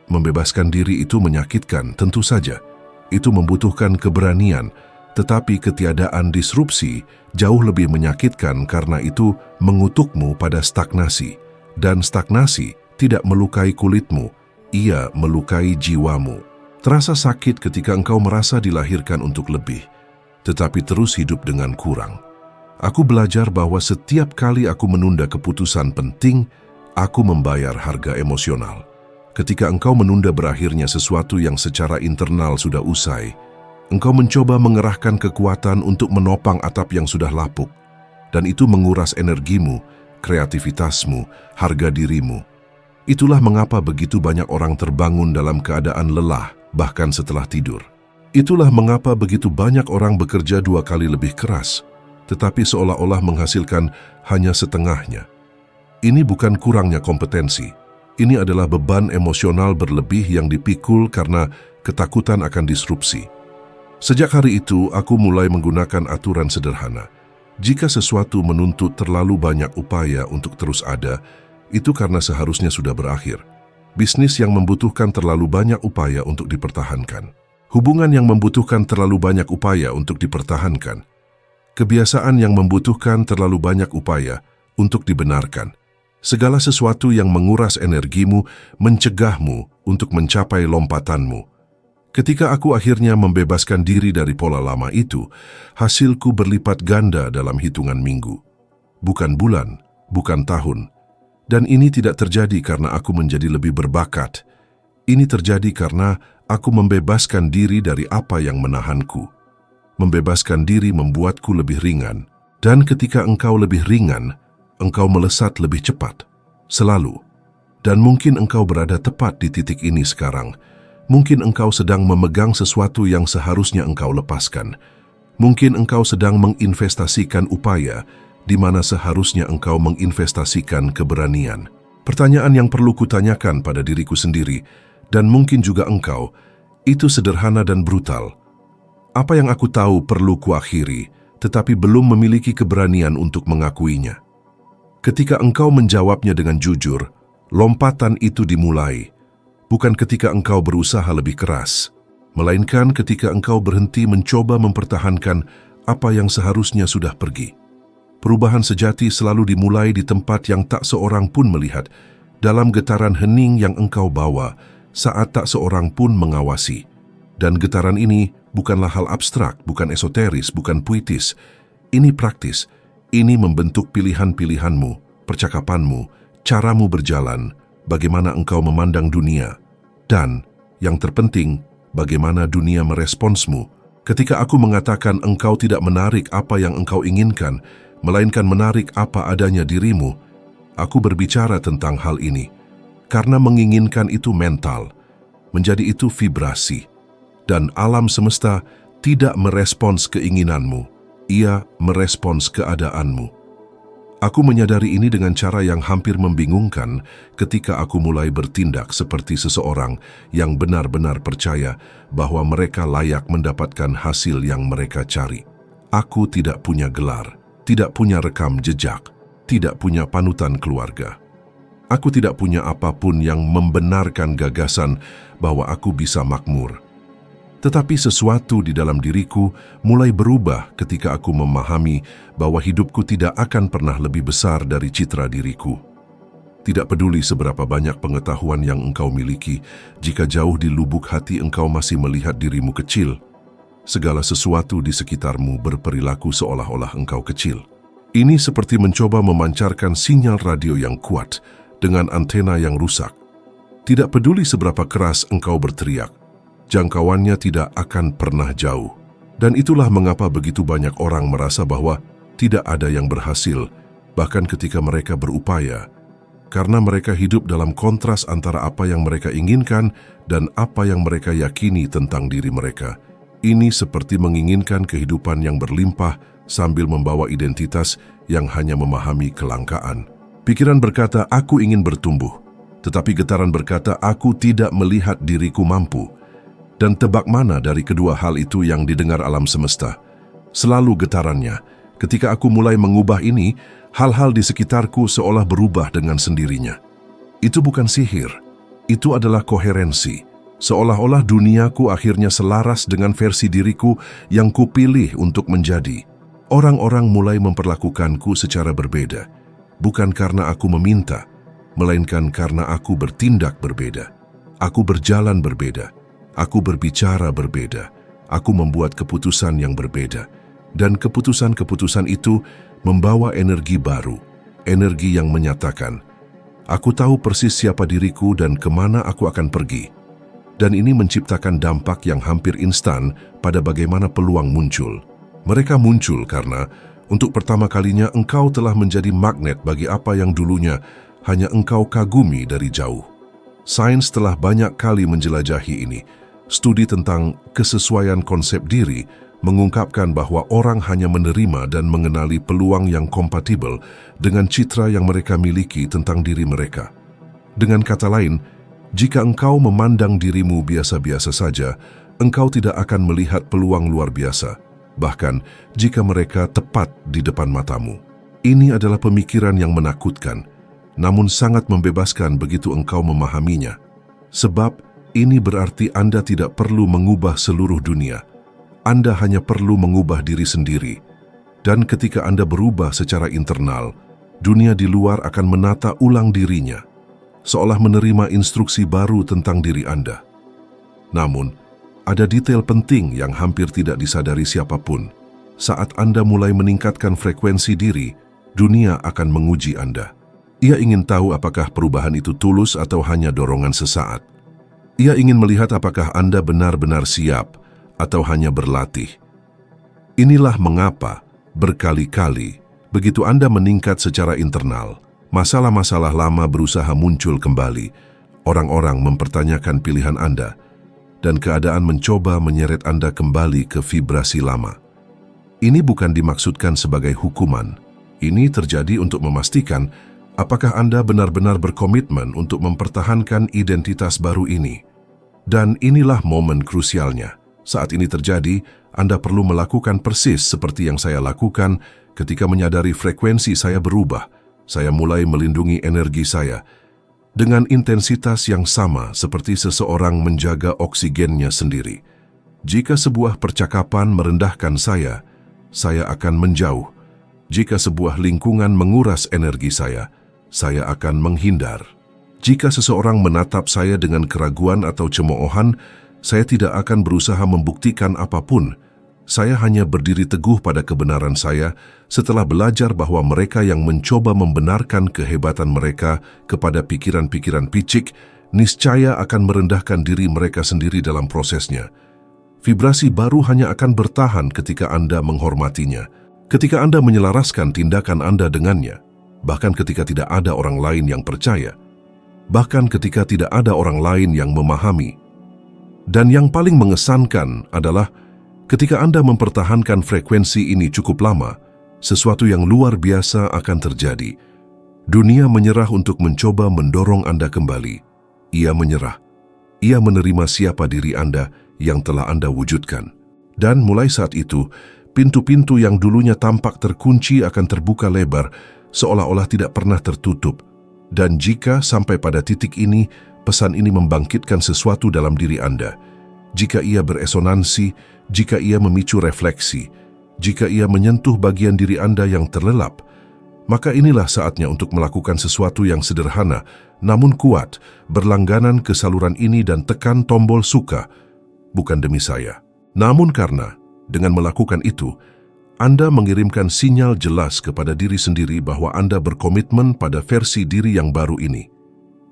Membebaskan diri itu menyakitkan, tentu saja. Itu membutuhkan keberanian, tetapi ketiadaan disrupsi jauh lebih menyakitkan karena itu mengutukmu pada stagnasi. Dan stagnasi tidak melukai kulitmu, ia melukai jiwamu. Terasa sakit ketika engkau merasa dilahirkan untuk lebih, tetapi terus hidup dengan kurang. Aku belajar bahwa setiap kali aku menunda keputusan penting, aku membayar harga emosional. Ketika engkau menunda berakhirnya sesuatu yang secara internal sudah usai, engkau mencoba mengerahkan kekuatan untuk menopang atap yang sudah lapuk, dan itu menguras energimu, kreativitasmu, harga dirimu. Itulah mengapa begitu banyak orang terbangun dalam keadaan lelah, bahkan setelah tidur. Itulah mengapa begitu banyak orang bekerja 2 kali lebih keras, tetapi seolah-olah menghasilkan hanya setengahnya. Ini bukan kurangnya kompetensi. Ini adalah beban emosional berlebih yang dipikul karena ketakutan akan disrupsi. Sejak hari itu, aku mulai menggunakan aturan sederhana. Jika sesuatu menuntut terlalu banyak upaya untuk terus ada, itu karena seharusnya sudah berakhir. Bisnis yang membutuhkan terlalu banyak upaya untuk dipertahankan. Hubungan yang membutuhkan terlalu banyak upaya untuk dipertahankan. Kebiasaan yang membutuhkan terlalu banyak upaya untuk dibenarkan. Segala sesuatu yang menguras energimu, mencegahmu untuk mencapai lompatanmu. Ketika aku akhirnya membebaskan diri dari pola lama itu, hasilku berlipat ganda dalam hitungan minggu. Bukan bulan, bukan tahun. Dan ini tidak terjadi karena aku menjadi lebih berbakat. Ini terjadi karena aku membebaskan diri dari apa yang menahanku. Membebaskan diri membuatku lebih ringan. Dan ketika engkau lebih ringan, engkau melesat lebih cepat. Selalu. Dan mungkin engkau berada tepat di titik ini sekarang. Mungkin engkau sedang memegang sesuatu yang seharusnya engkau lepaskan. Mungkin engkau sedang menginvestasikan upaya di mana seharusnya engkau menginvestasikan keberanian. Pertanyaan yang perlu kutanyakan pada diriku sendiri, dan mungkin juga engkau, itu sederhana dan brutal. Apa yang aku tahu perlu kuakhiri, tetapi belum memiliki keberanian untuk mengakuinya. Ketika engkau menjawabnya dengan jujur, lompatan itu dimulai. Bukan ketika engkau berusaha lebih keras, melainkan ketika engkau berhenti mencoba mempertahankan apa yang seharusnya sudah pergi. Perubahan sejati selalu dimulai di tempat yang tak seorang pun melihat, dalam getaran hening yang engkau bawa saat tak seorang pun mengawasi. Dan getaran ini bukanlah hal abstrak, bukan esoteris, bukan puitis. Ini praktis, ini membentuk pilihan-pilihanmu, percakapanmu, caramu berjalan, bagaimana engkau memandang dunia, dan, yang terpenting, bagaimana dunia meresponsmu. Ketika aku mengatakan engkau tidak menarik apa yang engkau inginkan, melainkan menarik apa adanya dirimu, aku berbicara tentang hal ini. Karena menginginkan itu mental, menjadi itu vibrasi, dan alam semesta tidak merespons keinginanmu, ia merespons keadaanmu. Aku menyadari ini dengan cara yang hampir membingungkan ketika aku mulai bertindak seperti seseorang yang benar-benar percaya bahwa mereka layak mendapatkan hasil yang mereka cari. Aku tidak punya gelar, tidak punya rekam jejak, tidak punya panutan keluarga. Aku tidak punya apapun yang membenarkan gagasan bahwa aku bisa makmur. Tetapi sesuatu di dalam diriku mulai berubah ketika aku memahami bahwa hidupku tidak akan pernah lebih besar dari citra diriku. Tidak peduli seberapa banyak pengetahuan yang engkau miliki, jika jauh di lubuk hati engkau masih melihat dirimu kecil, segala sesuatu di sekitarmu berperilaku seolah-olah engkau kecil. Ini seperti mencoba memancarkan sinyal radio yang kuat dengan antena yang rusak. Tidak peduli seberapa keras engkau berteriak, jangkauannya tidak akan pernah jauh. Dan itulah mengapa begitu banyak orang merasa bahwa tidak ada yang berhasil, bahkan ketika mereka berupaya, karena mereka hidup dalam kontras antara apa yang mereka inginkan dan apa yang mereka yakini tentang diri mereka. Ini seperti menginginkan kehidupan yang berlimpah sambil membawa identitas yang hanya memahami kelangkaan. Pikiran berkata, aku ingin bertumbuh, tetapi getaran berkata, aku tidak melihat diriku mampu. Dan tebak mana dari kedua hal itu yang didengar alam semesta? Selalu getarannya. Ketika aku mulai mengubah ini, hal-hal di sekitarku seolah berubah dengan sendirinya. Itu bukan sihir, itu adalah koherensi. Seolah-olah duniaku akhirnya selaras dengan versi diriku yang kupilih untuk menjadi. Orang-orang mulai memperlakukanku secara berbeda, bukan karena aku meminta, melainkan karena aku bertindak berbeda. Aku berjalan berbeda. Aku berbicara berbeda, aku membuat keputusan yang berbeda, dan keputusan-keputusan itu membawa energi baru, energi yang menyatakan, aku tahu persis siapa diriku dan kemana aku akan pergi. Dan ini menciptakan dampak yang hampir instan pada bagaimana peluang muncul. Mereka muncul karena, untuk pertama kalinya engkau telah menjadi magnet bagi apa yang dulunya hanya engkau kagumi dari jauh. Sains telah banyak kali menjelajahi ini. Studi tentang kesesuaian konsep diri mengungkapkan bahwa orang hanya menerima dan mengenali peluang yang kompatibel dengan citra yang mereka miliki tentang diri mereka. Dengan kata lain, jika engkau memandang dirimu biasa-biasa saja, engkau tidak akan melihat peluang luar biasa, bahkan jika mereka tepat di depan matamu. Ini adalah pemikiran yang menakutkan, namun sangat membebaskan begitu engkau memahaminya. Sebab ini berarti Anda tidak perlu mengubah seluruh dunia. Anda hanya perlu mengubah diri sendiri. Dan ketika Anda berubah secara internal, dunia di luar akan menata ulang dirinya, seolah menerima instruksi baru tentang diri Anda. Namun, ada detail penting yang hampir tidak disadari siapapun. Saat Anda mulai meningkatkan frekuensi diri, dunia akan menguji Anda. Ia ingin tahu apakah perubahan itu tulus atau hanya dorongan sesaat. Ia ingin melihat apakah Anda benar-benar siap atau hanya berlatih. Inilah mengapa berkali-kali begitu Anda meningkat secara internal, masalah-masalah lama berusaha muncul kembali. Orang-orang mempertanyakan pilihan Anda, dan keadaan mencoba menyeret Anda kembali ke vibrasi lama. Ini bukan dimaksudkan sebagai hukuman. Ini terjadi untuk memastikan apakah Anda benar-benar berkomitmen untuk mempertahankan identitas baru ini. Dan inilah momen krusialnya. Saat ini terjadi, Anda perlu melakukan persis seperti yang saya lakukan ketika menyadari frekuensi saya berubah. Saya mulai melindungi energi saya dengan intensitas yang sama seperti seseorang menjaga oksigennya sendiri. Jika sebuah percakapan merendahkan saya akan menjauh. Jika sebuah lingkungan menguras energi saya akan menghindar. Jika seseorang menatap saya dengan keraguan atau cemoohan, saya tidak akan berusaha membuktikan apapun. Saya hanya berdiri teguh pada kebenaran saya setelah belajar bahwa mereka yang mencoba membenarkan kehebatan mereka kepada pikiran-pikiran picik, niscaya akan merendahkan diri mereka sendiri dalam prosesnya. Vibrasi baru hanya akan bertahan ketika Anda menghormatinya, ketika Anda menyelaraskan tindakan Anda dengannya, bahkan ketika tidak ada orang lain yang percaya, bahkan ketika tidak ada orang lain yang memahami. Dan yang paling mengesankan adalah ketika Anda mempertahankan frekuensi ini cukup lama, sesuatu yang luar biasa akan terjadi. Dunia menyerah untuk mencoba mendorong Anda kembali. Ia menyerah. Ia menerima siapa diri Anda yang telah Anda wujudkan. Dan mulai saat itu, pintu-pintu yang dulunya tampak terkunci akan terbuka lebar, seolah-olah tidak pernah tertutup. Dan jika sampai pada titik ini, pesan ini membangkitkan sesuatu dalam diri Anda. Jika ia beresonansi, jika ia memicu refleksi, jika ia menyentuh bagian diri Anda yang terlelap, maka inilah saatnya untuk melakukan sesuatu yang sederhana, namun kuat, berlangganan ke saluran ini dan tekan tombol suka, bukan demi saya. Namun karena, dengan melakukan itu, Anda mengirimkan sinyal jelas kepada diri sendiri bahwa Anda berkomitmen pada versi diri yang baru ini.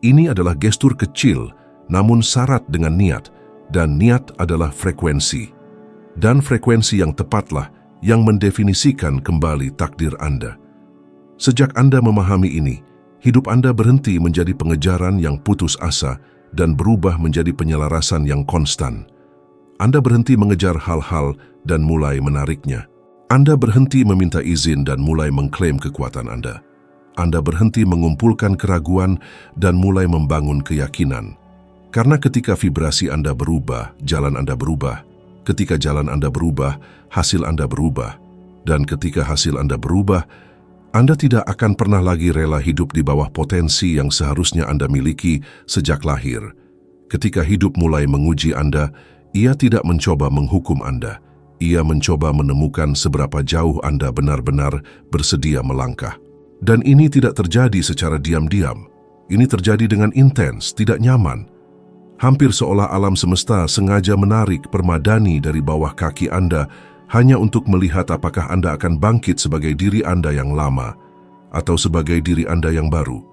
Ini adalah gestur kecil, namun syarat dengan niat, dan niat adalah frekuensi. Dan frekuensi yang tepatlah yang mendefinisikan kembali takdir Anda. Sejak Anda memahami ini, hidup Anda berhenti menjadi pengejaran yang putus asa dan berubah menjadi penyelarasan yang konstan. Anda berhenti mengejar hal-hal dan mulai menariknya. Anda berhenti meminta izin dan mulai mengklaim kekuatan Anda. Anda berhenti mengumpulkan keraguan dan mulai membangun keyakinan. Karena ketika vibrasi Anda berubah, jalan Anda berubah. Ketika jalan Anda berubah, hasil Anda berubah. Dan ketika hasil Anda berubah, Anda tidak akan pernah lagi rela hidup di bawah potensi yang seharusnya Anda miliki sejak lahir. Ketika hidup mulai menguji Anda, ia tidak mencoba menghukum Anda. Ia mencoba menemukan seberapa jauh Anda benar-benar bersedia melangkah. Dan ini tidak terjadi secara diam-diam. Ini terjadi dengan intens, tidak nyaman. Hampir seolah alam semesta sengaja menarik permadani dari bawah kaki Anda hanya untuk melihat apakah Anda akan bangkit sebagai diri Anda yang lama atau sebagai diri Anda yang baru.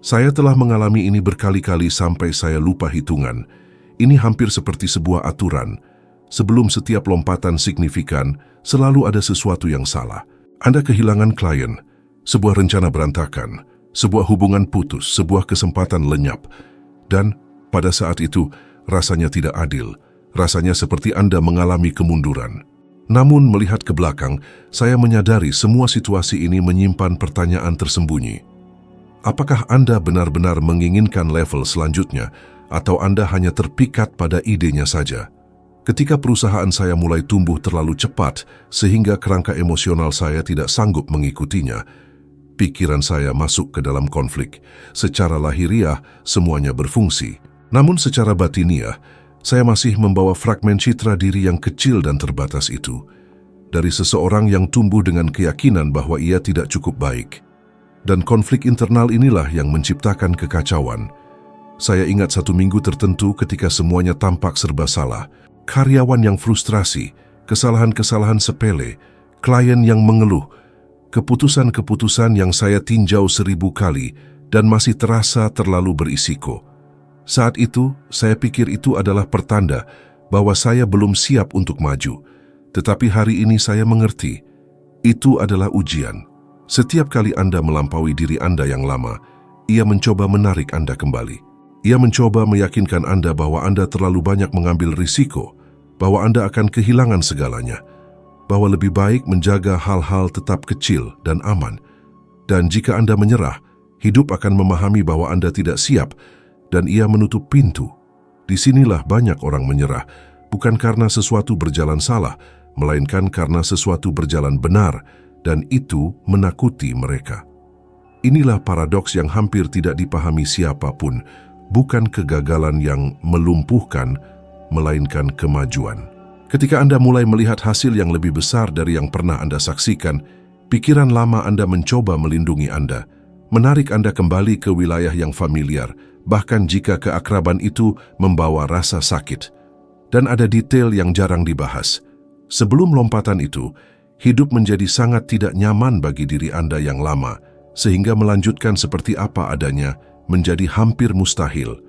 Saya telah mengalami ini berkali-kali sampai saya lupa hitungan. Ini hampir seperti sebuah aturan. Sebelum setiap lompatan signifikan, selalu ada sesuatu yang salah. Anda kehilangan klien, sebuah rencana berantakan, sebuah hubungan putus, sebuah kesempatan lenyap. Dan pada saat itu, rasanya tidak adil. Rasanya seperti Anda mengalami kemunduran. Namun melihat ke belakang, saya menyadari semua situasi ini menyimpan pertanyaan tersembunyi. Apakah Anda benar-benar menginginkan level selanjutnya, atau Anda hanya terpikat pada idenya saja? Ketika perusahaan saya mulai tumbuh terlalu cepat sehingga kerangka emosional saya tidak sanggup mengikutinya, pikiran saya masuk ke dalam konflik. Secara lahiriah, semuanya berfungsi. Namun secara batiniah, saya masih membawa fragmen citra diri yang kecil dan terbatas itu, dari seseorang yang tumbuh dengan keyakinan bahwa ia tidak cukup baik. Dan konflik internal inilah yang menciptakan kekacauan. Saya ingat satu minggu tertentu ketika semuanya tampak serba salah. Karyawan yang frustrasi, kesalahan-kesalahan sepele, klien yang mengeluh, keputusan-keputusan yang saya tinjau 1000 kali dan masih terasa terlalu berisiko. Saat itu, saya pikir itu adalah pertanda bahwa saya belum siap untuk maju. Tetapi hari ini saya mengerti, itu adalah ujian. Setiap kali Anda melampaui diri Anda yang lama, ia mencoba menarik Anda kembali. Ia mencoba meyakinkan Anda bahwa Anda terlalu banyak mengambil risiko, bahwa Anda akan kehilangan segalanya, bahwa lebih baik menjaga hal-hal tetap kecil dan aman. Dan jika Anda menyerah, hidup akan memahami bahwa Anda tidak siap, dan ia menutup pintu. Disinilah banyak orang menyerah, bukan karena sesuatu berjalan salah, melainkan karena sesuatu berjalan benar, dan itu menakuti mereka. Inilah paradoks yang hampir tidak dipahami siapapun, bukan kegagalan yang melumpuhkan, melainkan kemajuan. Ketika Anda mulai melihat hasil yang lebih besar dari yang pernah Anda saksikan, pikiran lama Anda mencoba melindungi Anda, menarik Anda kembali ke wilayah yang familiar, bahkan jika keakraban itu membawa rasa sakit. Dan ada detail yang jarang dibahas. Sebelum lompatan itu, hidup menjadi sangat tidak nyaman bagi diri Anda yang lama, sehingga melanjutkan seperti apa adanya menjadi hampir mustahil.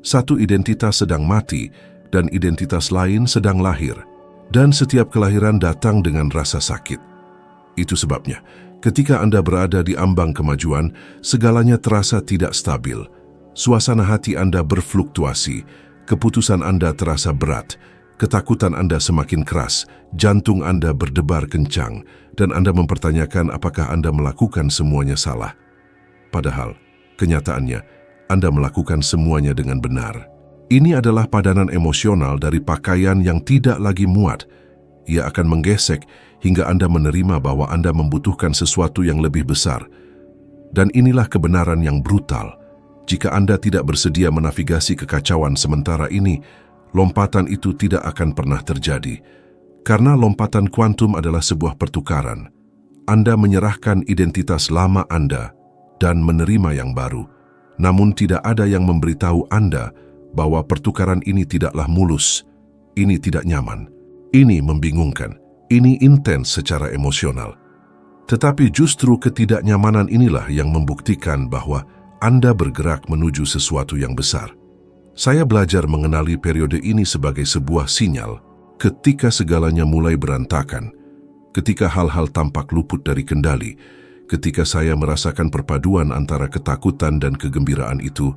Satu identitas sedang mati, dan identitas lain sedang lahir. Dan setiap kelahiran datang dengan rasa sakit. Itu sebabnya, ketika Anda berada di ambang kemajuan, segalanya terasa tidak stabil. Suasana hati Anda berfluktuasi, keputusan Anda terasa berat, ketakutan Anda semakin keras, jantung Anda berdebar kencang, dan Anda mempertanyakan apakah Anda melakukan semuanya salah. Padahal, kenyataannya, Anda melakukan semuanya dengan benar. Ini adalah padanan emosional dari pakaian yang tidak lagi muat. Ia akan menggesek hingga Anda menerima bahwa Anda membutuhkan sesuatu yang lebih besar. Dan inilah kebenaran yang brutal. Jika Anda tidak bersedia menavigasi kekacauan sementara ini, lompatan itu tidak akan pernah terjadi. Karena lompatan kuantum adalah sebuah pertukaran. Anda menyerahkan identitas lama Anda dan menerima yang baru. Namun tidak ada yang memberitahu Anda bahwa pertukaran ini tidaklah mulus. Ini tidak nyaman. Ini membingungkan. Ini intens secara emosional. Tetapi justru ketidaknyamanan inilah yang membuktikan bahwa Anda bergerak menuju sesuatu yang besar. Saya belajar mengenali periode ini sebagai sebuah sinyal ketika segalanya mulai berantakan, ketika hal-hal tampak luput dari kendali, ketika saya merasakan perpaduan antara ketakutan dan kegembiraan itu.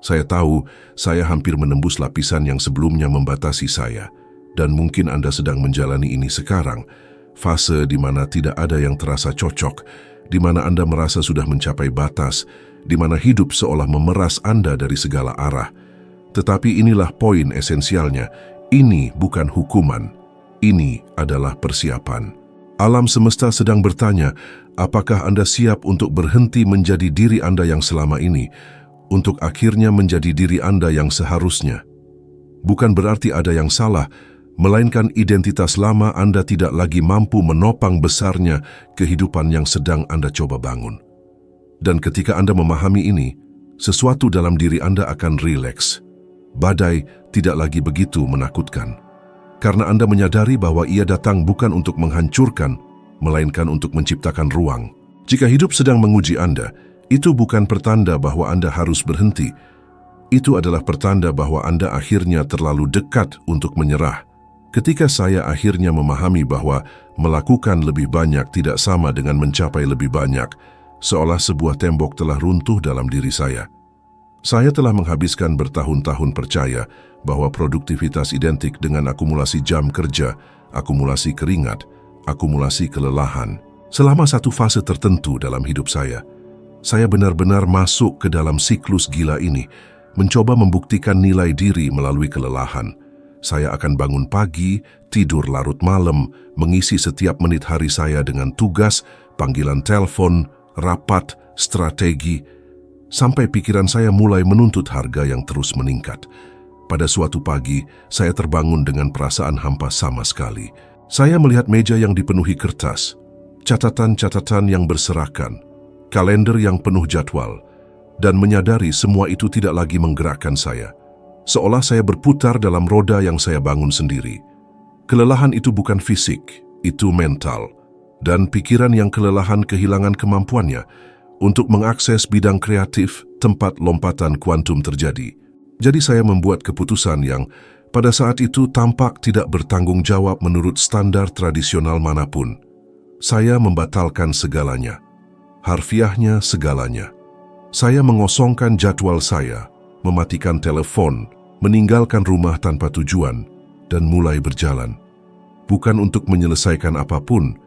Saya tahu saya hampir menembus lapisan yang sebelumnya membatasi saya, dan mungkin Anda sedang menjalani ini sekarang, fase di mana tidak ada yang terasa cocok, di mana Anda merasa sudah mencapai batas, di mana hidup seolah memeras Anda dari segala arah. Tetapi inilah poin esensialnya, ini bukan hukuman, ini adalah persiapan. Alam semesta sedang bertanya, apakah Anda siap untuk berhenti menjadi diri Anda yang selama ini, untuk akhirnya menjadi diri Anda yang seharusnya. Bukan berarti ada yang salah, melainkan identitas lama Anda tidak lagi mampu menopang besarnya kehidupan yang sedang Anda coba bangun. Dan ketika Anda memahami ini, sesuatu dalam diri Anda akan rileks. Badai tidak lagi begitu menakutkan. Karena Anda menyadari bahwa ia datang bukan untuk menghancurkan, melainkan untuk menciptakan ruang. Jika hidup sedang menguji Anda, itu bukan pertanda bahwa Anda harus berhenti. Itu adalah pertanda bahwa Anda akhirnya terlalu dekat untuk menyerah. Ketika saya akhirnya memahami bahwa melakukan lebih banyak tidak sama dengan mencapai lebih banyak, seolah sebuah tembok telah runtuh dalam diri saya. Saya telah menghabiskan bertahun-tahun percaya bahwa produktivitas identik dengan akumulasi jam kerja, akumulasi keringat, akumulasi kelelahan. Selama satu fase tertentu dalam hidup saya benar-benar masuk ke dalam siklus gila ini, mencoba membuktikan nilai diri melalui kelelahan. Saya akan bangun pagi, tidur larut malam, mengisi setiap menit hari saya dengan tugas, panggilan telepon, rapat, strategi. sampai pikiran saya mulai menuntut harga yang terus meningkat. Pada suatu pagi, saya terbangun dengan perasaan hampa sama sekali. Saya melihat meja yang dipenuhi kertas, catatan-catatan yang berserakan, kalender yang penuh jadwal, dan menyadari semua itu tidak lagi menggerakkan saya. Seolah saya berputar dalam roda yang saya bangun sendiri. Kelelahan itu bukan fisik, itu mental. Dan pikiran yang kelelahan kehilangan kemampuannya untuk mengakses bidang kreatif tempat lompatan kuantum terjadi. Jadi saya membuat keputusan yang pada saat itu tampak tidak bertanggung jawab menurut standar tradisional manapun. Saya membatalkan segalanya. Harfiahnya segalanya. Saya mengosongkan jadwal saya, mematikan telepon, meninggalkan rumah tanpa tujuan, dan mulai berjalan. Bukan untuk menyelesaikan apapun,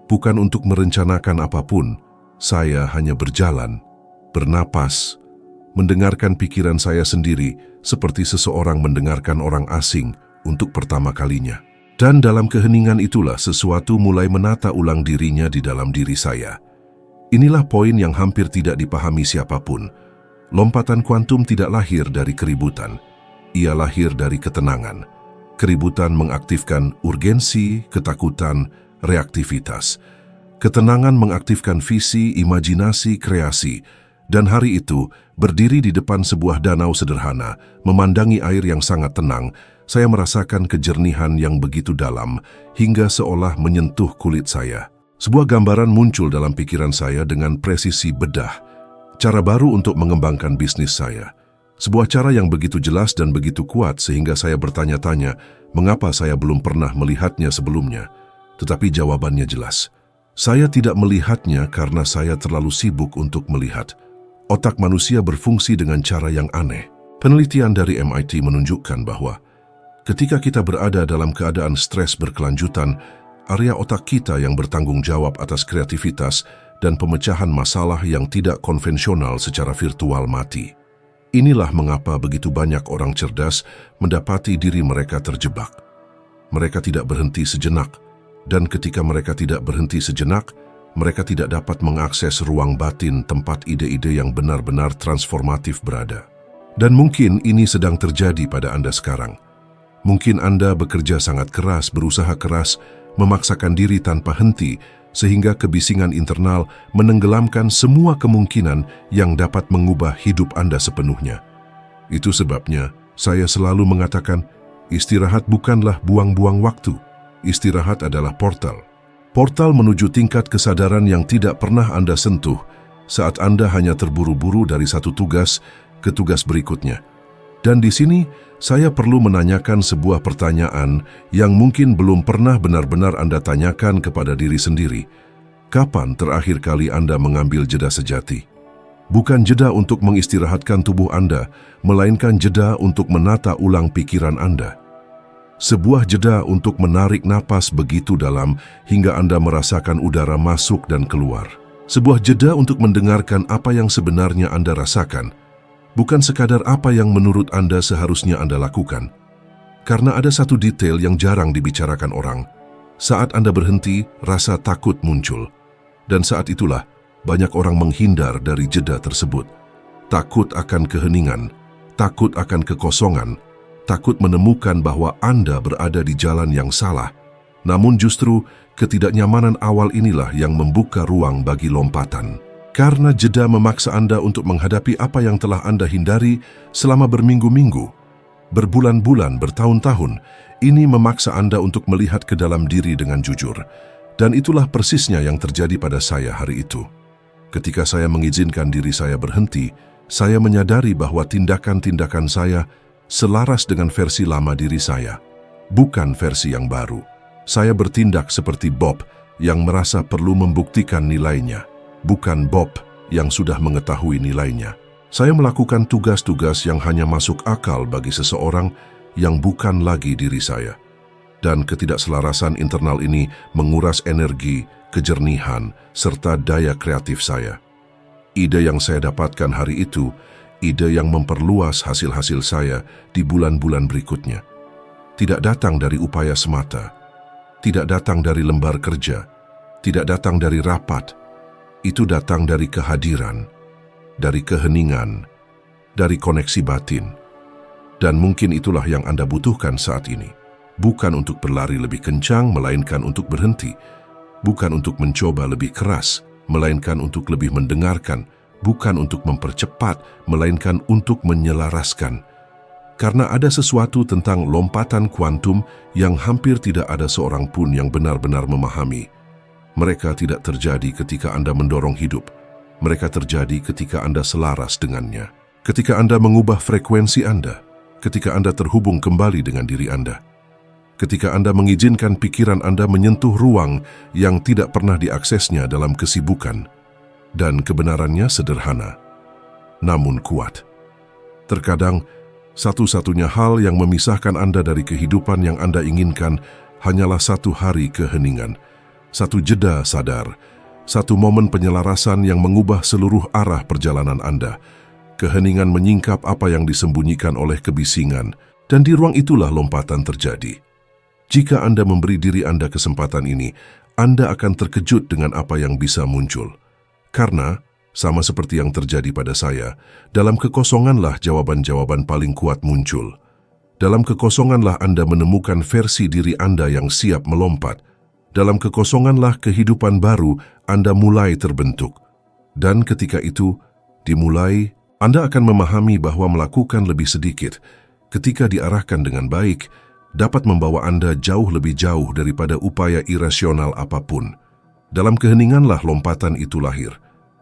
bukan untuk merencanakan apapun, saya hanya berjalan, bernapas, mendengarkan pikiran saya sendiri seperti seseorang mendengarkan orang asing untuk pertama kalinya. Dan dalam keheningan itulah sesuatu mulai menata ulang dirinya di dalam diri saya. Inilah poin yang hampir tidak dipahami siapapun. Lompatan kuantum tidak lahir dari keributan. Ia lahir dari ketenangan. Keributan mengaktifkan urgensi, ketakutan, reaktivitas. Ketenangan mengaktifkan visi, imajinasi, kreasi, dan hari itu, berdiri di depan sebuah danau sederhana, memandangi air yang sangat tenang, saya merasakan kejernihan yang begitu dalam, hingga seolah menyentuh kulit saya. Sebuah gambaran muncul dalam pikiran saya dengan presisi bedah, cara baru untuk mengembangkan bisnis saya. Sebuah cara yang begitu jelas dan begitu kuat sehingga saya bertanya-tanya, mengapa saya belum pernah melihatnya sebelumnya. Tetapi jawabannya jelas. Saya tidak melihatnya karena saya terlalu sibuk untuk melihat. Otak manusia berfungsi dengan cara yang aneh. Penelitian dari MIT menunjukkan bahwa ketika kita berada dalam keadaan stres berkelanjutan, area otak kita yang bertanggung jawab atas kreativitas dan pemecahan masalah yang tidak konvensional secara virtual mati. Inilah mengapa begitu banyak orang cerdas mendapati diri mereka terjebak. Mereka tidak berhenti sejenak. Dan ketika mereka tidak berhenti sejenak, mereka tidak dapat mengakses ruang batin tempat ide-ide yang benar-benar transformatif berada. Dan mungkin ini sedang terjadi pada Anda sekarang. Mungkin Anda bekerja sangat keras, berusaha keras, memaksakan diri tanpa henti, sehingga kebisingan internal menenggelamkan semua kemungkinan yang dapat mengubah hidup Anda sepenuhnya. Itu sebabnya saya selalu mengatakan, istirahat bukanlah buang-buang waktu. Istirahat adalah portal. Portal menuju tingkat kesadaran yang tidak pernah Anda sentuh saat Anda hanya terburu-buru dari satu tugas ke tugas berikutnya. Dan di sini, saya perlu menanyakan sebuah pertanyaan yang mungkin belum pernah benar-benar Anda tanyakan kepada diri sendiri. Kapan terakhir kali Anda mengambil jeda sejati? Bukan jeda untuk mengistirahatkan tubuh Anda, melainkan jeda untuk menata ulang pikiran Anda. Sebuah jeda untuk menarik napas begitu dalam hingga Anda merasakan udara masuk dan keluar. Sebuah jeda untuk mendengarkan apa yang sebenarnya Anda rasakan, bukan sekadar apa yang menurut Anda seharusnya Anda lakukan. Karena ada satu detail yang jarang dibicarakan orang. Saat Anda berhenti, rasa takut muncul. Dan saat itulah, banyak orang menghindar dari jeda tersebut. Takut akan keheningan, takut akan kekosongan, takut menemukan bahwa Anda berada di jalan yang salah. Namun justru ketidaknyamanan awal inilah yang membuka ruang bagi lompatan. Karena jeda memaksa Anda untuk menghadapi apa yang telah Anda hindari selama berminggu-minggu, berbulan-bulan, bertahun-tahun. Ini memaksa Anda untuk melihat ke dalam diri dengan jujur. Dan itulah persisnya yang terjadi pada saya hari itu. Ketika saya mengizinkan diri saya berhenti, saya menyadari bahwa tindakan-tindakan saya selaras dengan versi lama diri saya, bukan versi yang baru. Saya bertindak seperti Bob yang merasa perlu membuktikan nilainya, bukan Bob yang sudah mengetahui nilainya. Saya melakukan tugas-tugas yang hanya masuk akal bagi seseorang yang bukan lagi diri saya. Dan ketidakselarasan internal ini menguras energi, kejernihan, serta daya kreatif saya. Ide yang saya dapatkan hari itu, ide yang memperluas hasil-hasil saya di bulan-bulan berikutnya, tidak datang dari upaya semata, tidak datang dari lembar kerja, tidak datang dari rapat. Itu datang dari kehadiran, dari keheningan, dari koneksi batin. Dan mungkin itulah yang Anda butuhkan saat ini. Bukan untuk berlari lebih kencang, melainkan untuk berhenti. Bukan untuk mencoba lebih keras, melainkan untuk lebih mendengarkan. Bukan untuk mempercepat, melainkan untuk menyelaraskan. Karena ada sesuatu tentang lompatan kuantum yang hampir tidak ada seorang pun yang benar-benar memahami. Mereka tidak terjadi ketika Anda mendorong hidup. Mereka terjadi ketika Anda selaras dengannya. Ketika Anda mengubah frekuensi Anda. Ketika Anda terhubung kembali dengan diri Anda. Ketika Anda mengizinkan pikiran Anda menyentuh ruang yang tidak pernah diaksesnya dalam kesibukan. Dan kebenarannya sederhana, namun kuat. Terkadang, satu-satunya hal yang memisahkan Anda dari kehidupan yang Anda inginkan hanyalah satu hari keheningan, satu jeda sadar, satu momen penyelarasan yang mengubah seluruh arah perjalanan Anda. Keheningan menyingkap apa yang disembunyikan oleh kebisingan, dan di ruang itulah lompatan terjadi. Jika Anda memberi diri Anda kesempatan ini, Anda akan terkejut dengan apa yang bisa muncul. Karena, sama seperti yang terjadi pada saya, dalam kekosonganlah jawaban-jawaban paling kuat muncul. Dalam kekosonganlah Anda menemukan versi diri Anda yang siap melompat. Dalam kekosonganlah kehidupan baru Anda mulai terbentuk. Dan ketika itu dimulai, Anda akan memahami bahwa melakukan lebih sedikit, ketika diarahkan dengan baik, dapat membawa Anda jauh lebih jauh daripada upaya irasional apapun. Dalam keheninganlah lompatan itu lahir.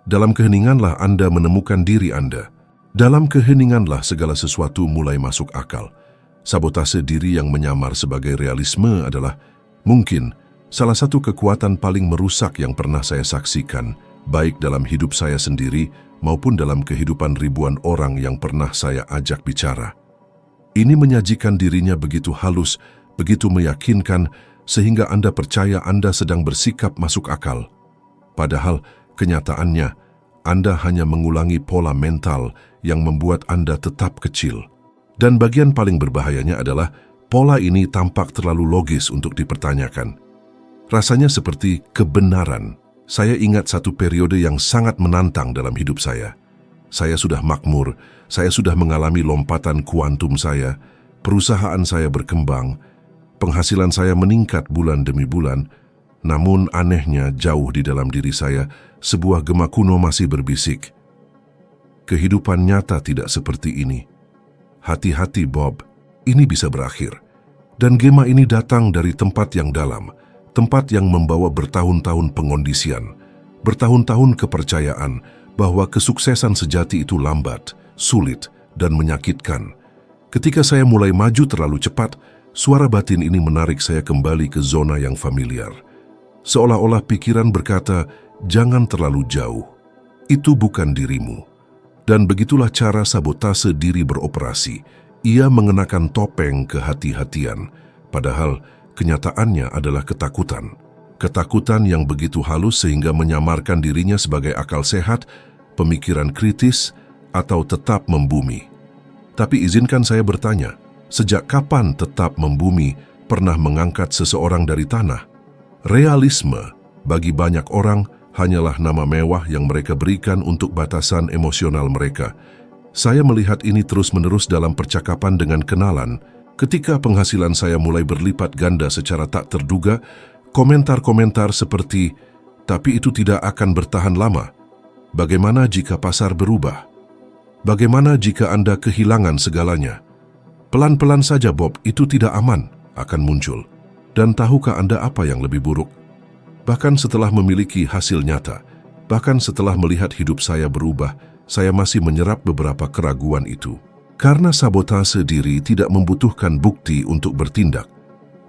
Dalam keheninganlah Anda menemukan diri Anda. Dalam keheninganlah segala sesuatu mulai masuk akal. Sabotase diri yang menyamar sebagai realisme adalah mungkin salah satu kekuatan paling merusak yang pernah saya saksikan, baik dalam hidup saya sendiri maupun dalam kehidupan ribuan orang yang pernah saya ajak bicara. Ini menyajikan dirinya begitu halus, begitu meyakinkan, sehingga Anda percaya Anda sedang bersikap masuk akal. Padahal, kenyataannya, Anda hanya mengulangi pola mental yang membuat Anda tetap kecil. Dan bagian paling berbahayanya adalah, pola ini tampak terlalu logis untuk dipertanyakan. Rasanya seperti kebenaran. Saya ingat satu periode yang sangat menantang dalam hidup saya. Saya sudah makmur, saya sudah mengalami lompatan kuantum saya, perusahaan saya berkembang, penghasilan saya meningkat bulan demi bulan, namun anehnya jauh di dalam diri saya, sebuah gema kuno masih berbisik. Kehidupan nyata tidak seperti ini. Hati-hati Bob, ini bisa berakhir. Dan gema ini datang dari tempat yang dalam, tempat yang membawa bertahun-tahun pengondisian, bertahun-tahun kepercayaan bahwa kesuksesan sejati itu lambat, sulit, dan menyakitkan. Ketika saya mulai maju terlalu cepat, suara batin ini menarik saya kembali ke zona yang familiar. Seolah-olah pikiran berkata, jangan terlalu jauh. Itu bukan dirimu. Dan begitulah cara sabotase diri beroperasi. Ia mengenakan topeng kehati-hatian, padahal kenyataannya adalah ketakutan. Ketakutan yang begitu halus sehingga menyamarkan dirinya sebagai akal sehat, pemikiran kritis, atau tetap membumi. Tapi izinkan saya bertanya, sejak kapan tetap membumi pernah mengangkat seseorang dari tanah? Realisme bagi banyak orang hanyalah nama mewah yang mereka berikan untuk batasan emosional mereka. Saya melihat ini terus-menerus dalam percakapan dengan kenalan. Ketika penghasilan saya mulai berlipat ganda secara tak terduga, komentar-komentar seperti, tapi itu tidak akan bertahan lama. Bagaimana jika pasar berubah? Bagaimana jika Anda kehilangan segalanya? Pelan-pelan saja Bob, itu tidak aman, akan muncul. Dan tahukah Anda apa yang lebih buruk? Bahkan setelah memiliki hasil nyata, bahkan setelah melihat hidup saya berubah, saya masih menyerap beberapa keraguan itu. Karena sabotase diri tidak membutuhkan bukti untuk bertindak.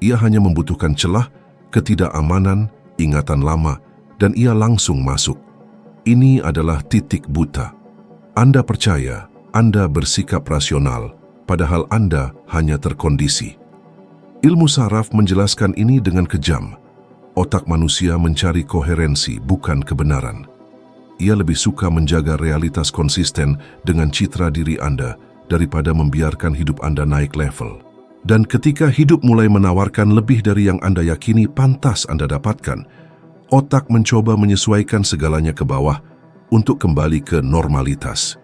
Ia hanya membutuhkan celah, ketidakamanan, ingatan lama, dan ia langsung masuk. Ini adalah titik buta. Anda percaya, Anda bersikap rasional, padahal Anda hanya terkondisi. Ilmu saraf menjelaskan ini dengan kejam. Otak manusia mencari koherensi, bukan kebenaran. Ia lebih suka menjaga realitas konsisten dengan citra diri Anda, daripada membiarkan hidup Anda naik level. Dan ketika hidup mulai menawarkan lebih dari yang Anda yakini pantas Anda dapatkan, otak mencoba menyesuaikan segalanya ke bawah, untuk kembali ke normalitas.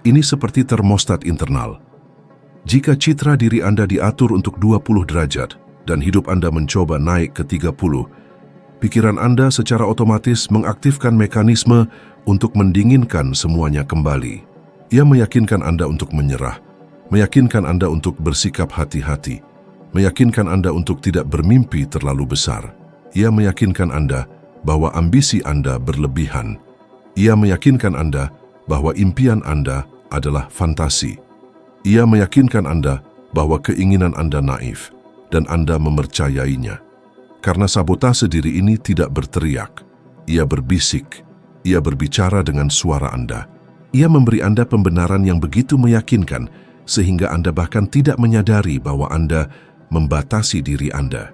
Ini seperti termostat internal. Jika citra diri Anda diatur untuk 20 derajat dan hidup Anda mencoba naik ke 30, pikiran Anda secara otomatis mengaktifkan mekanisme untuk mendinginkan semuanya kembali. Ia meyakinkan Anda untuk menyerah, meyakinkan Anda untuk bersikap hati-hati, meyakinkan Anda untuk tidak bermimpi terlalu besar. Ia meyakinkan Anda bahwa ambisi Anda berlebihan. Ia meyakinkan Anda bahwa impian Anda adalah fantasi. Ia meyakinkan Anda bahwa keinginan Anda naif dan Anda mempercayainya. Karena sabotase diri ini tidak berteriak, ia berbisik, ia berbicara dengan suara Anda. Ia memberi Anda pembenaran yang begitu meyakinkan sehingga Anda bahkan tidak menyadari bahwa Anda membatasi diri Anda.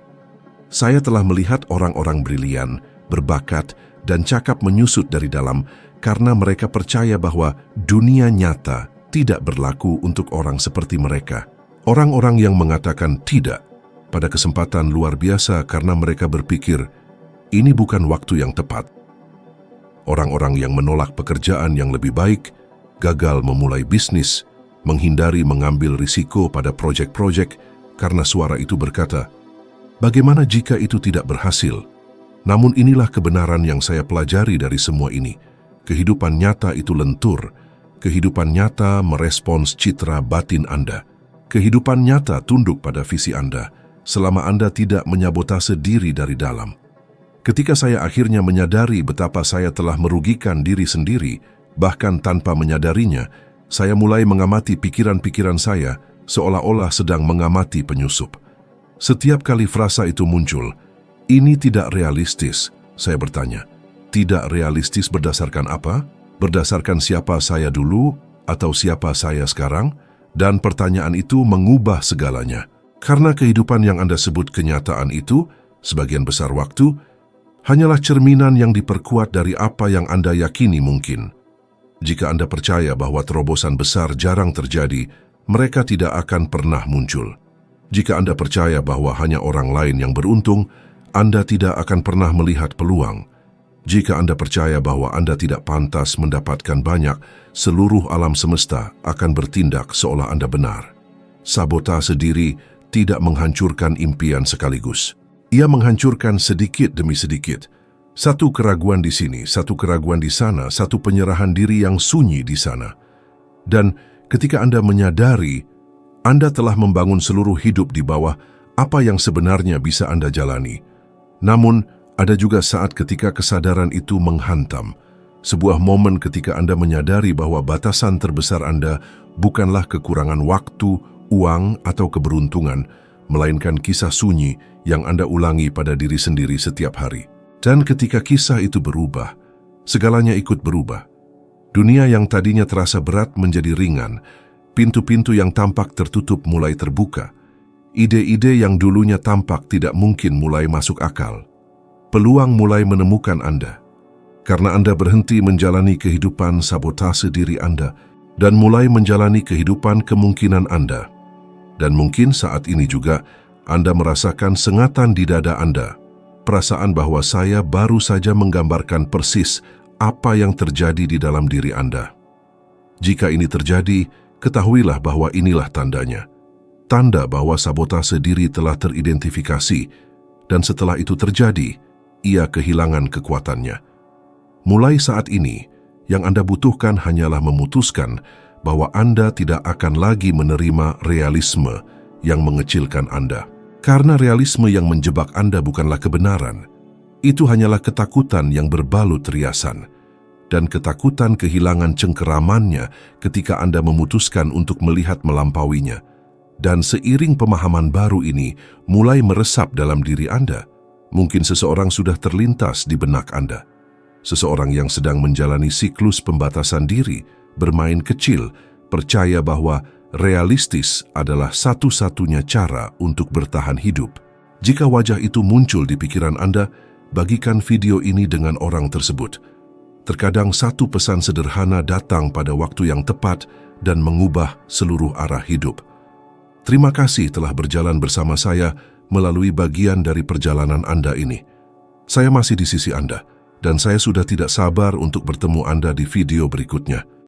Saya telah melihat orang-orang brilian, berbakat, dan cakap menyusut dari dalam karena mereka percaya bahwa dunia nyata tidak berlaku untuk orang seperti mereka. Orang-orang yang mengatakan tidak pada kesempatan luar biasa karena mereka berpikir, ini bukan waktu yang tepat. Orang-orang yang menolak pekerjaan yang lebih baik, gagal memulai bisnis, menghindari mengambil risiko pada proyek-proyek karena suara itu berkata, bagaimana jika itu tidak berhasil? Namun inilah kebenaran yang saya pelajari dari semua ini. Kehidupan nyata itu lentur. Kehidupan nyata merespons citra batin Anda. Kehidupan nyata tunduk pada visi Anda, selama Anda tidak menyabotase diri dari dalam. Ketika saya akhirnya menyadari betapa saya telah merugikan diri sendiri, bahkan tanpa menyadarinya, saya mulai mengamati pikiran-pikiran saya seolah-olah sedang mengamati penyusup. Setiap kali frasa itu muncul, ini tidak realistis, saya bertanya. Tidak realistis berdasarkan apa? Berdasarkan siapa saya dulu atau siapa saya sekarang? Dan pertanyaan itu mengubah segalanya. Karena kehidupan yang Anda sebut kenyataan itu, sebagian besar waktu, hanyalah cerminan yang diperkuat dari apa yang Anda yakini mungkin. Jika Anda percaya bahwa terobosan besar jarang terjadi, mereka tidak akan pernah muncul. Jika Anda percaya bahwa hanya orang lain yang beruntung, Anda tidak akan pernah melihat peluang. Jika Anda percaya bahwa Anda tidak pantas mendapatkan banyak, seluruh alam semesta akan bertindak seolah Anda benar. Sabotase diri tidak menghancurkan impian sekaligus. Ia menghancurkan sedikit demi sedikit. Satu keraguan di sini, satu keraguan di sana, satu penyerahan diri yang sunyi di sana. Dan ketika Anda menyadari, Anda telah membangun seluruh hidup di bawah apa yang sebenarnya bisa Anda jalani. Namun, ada juga saat ketika kesadaran itu menghantam. Sebuah momen ketika Anda menyadari bahwa batasan terbesar Anda bukanlah kekurangan waktu, uang, atau keberuntungan, melainkan kisah sunyi yang Anda ulangi pada diri sendiri setiap hari. Dan ketika kisah itu berubah, segalanya ikut berubah. Dunia yang tadinya terasa berat menjadi ringan, pintu-pintu yang tampak tertutup mulai terbuka, ide-ide yang dulunya tampak tidak mungkin mulai masuk akal. Peluang mulai menemukan Anda, karena Anda berhenti menjalani kehidupan sabotase diri Anda dan mulai menjalani kehidupan kemungkinan Anda. Dan mungkin saat ini juga Anda merasakan sengatan di dada Anda, perasaan bahwa saya baru saja menggambarkan persis apa yang terjadi di dalam diri Anda. Jika ini terjadi, ketahuilah bahwa inilah tandanya. Tanda bahwa sabotase diri telah teridentifikasi, dan setelah itu terjadi, ia kehilangan kekuatannya. Mulai saat ini, yang Anda butuhkan hanyalah memutuskan bahwa Anda tidak akan lagi menerima realisme yang mengecilkan Anda. Karena realisme yang menjebak Anda bukanlah kebenaran. Itu hanyalah ketakutan yang berbalut riasan. Dan ketakutan kehilangan cengkeramannya ketika Anda memutuskan untuk melihat melampauinya. Dan seiring pemahaman baru ini mulai meresap dalam diri Anda, mungkin seseorang sudah terlintas di benak Anda. Seseorang yang sedang menjalani siklus pembatasan diri, bermain kecil, percaya bahwa realistis adalah satu-satunya cara untuk bertahan hidup. Jika wajah itu muncul di pikiran Anda, bagikan video ini dengan orang tersebut. Terkadang satu pesan sederhana datang pada waktu yang tepat dan mengubah seluruh arah hidup. Terima kasih telah berjalan bersama saya melalui bagian dari perjalanan Anda ini. Saya masih di sisi Anda. dan saya sudah tidak sabar untuk bertemu Anda di video berikutnya.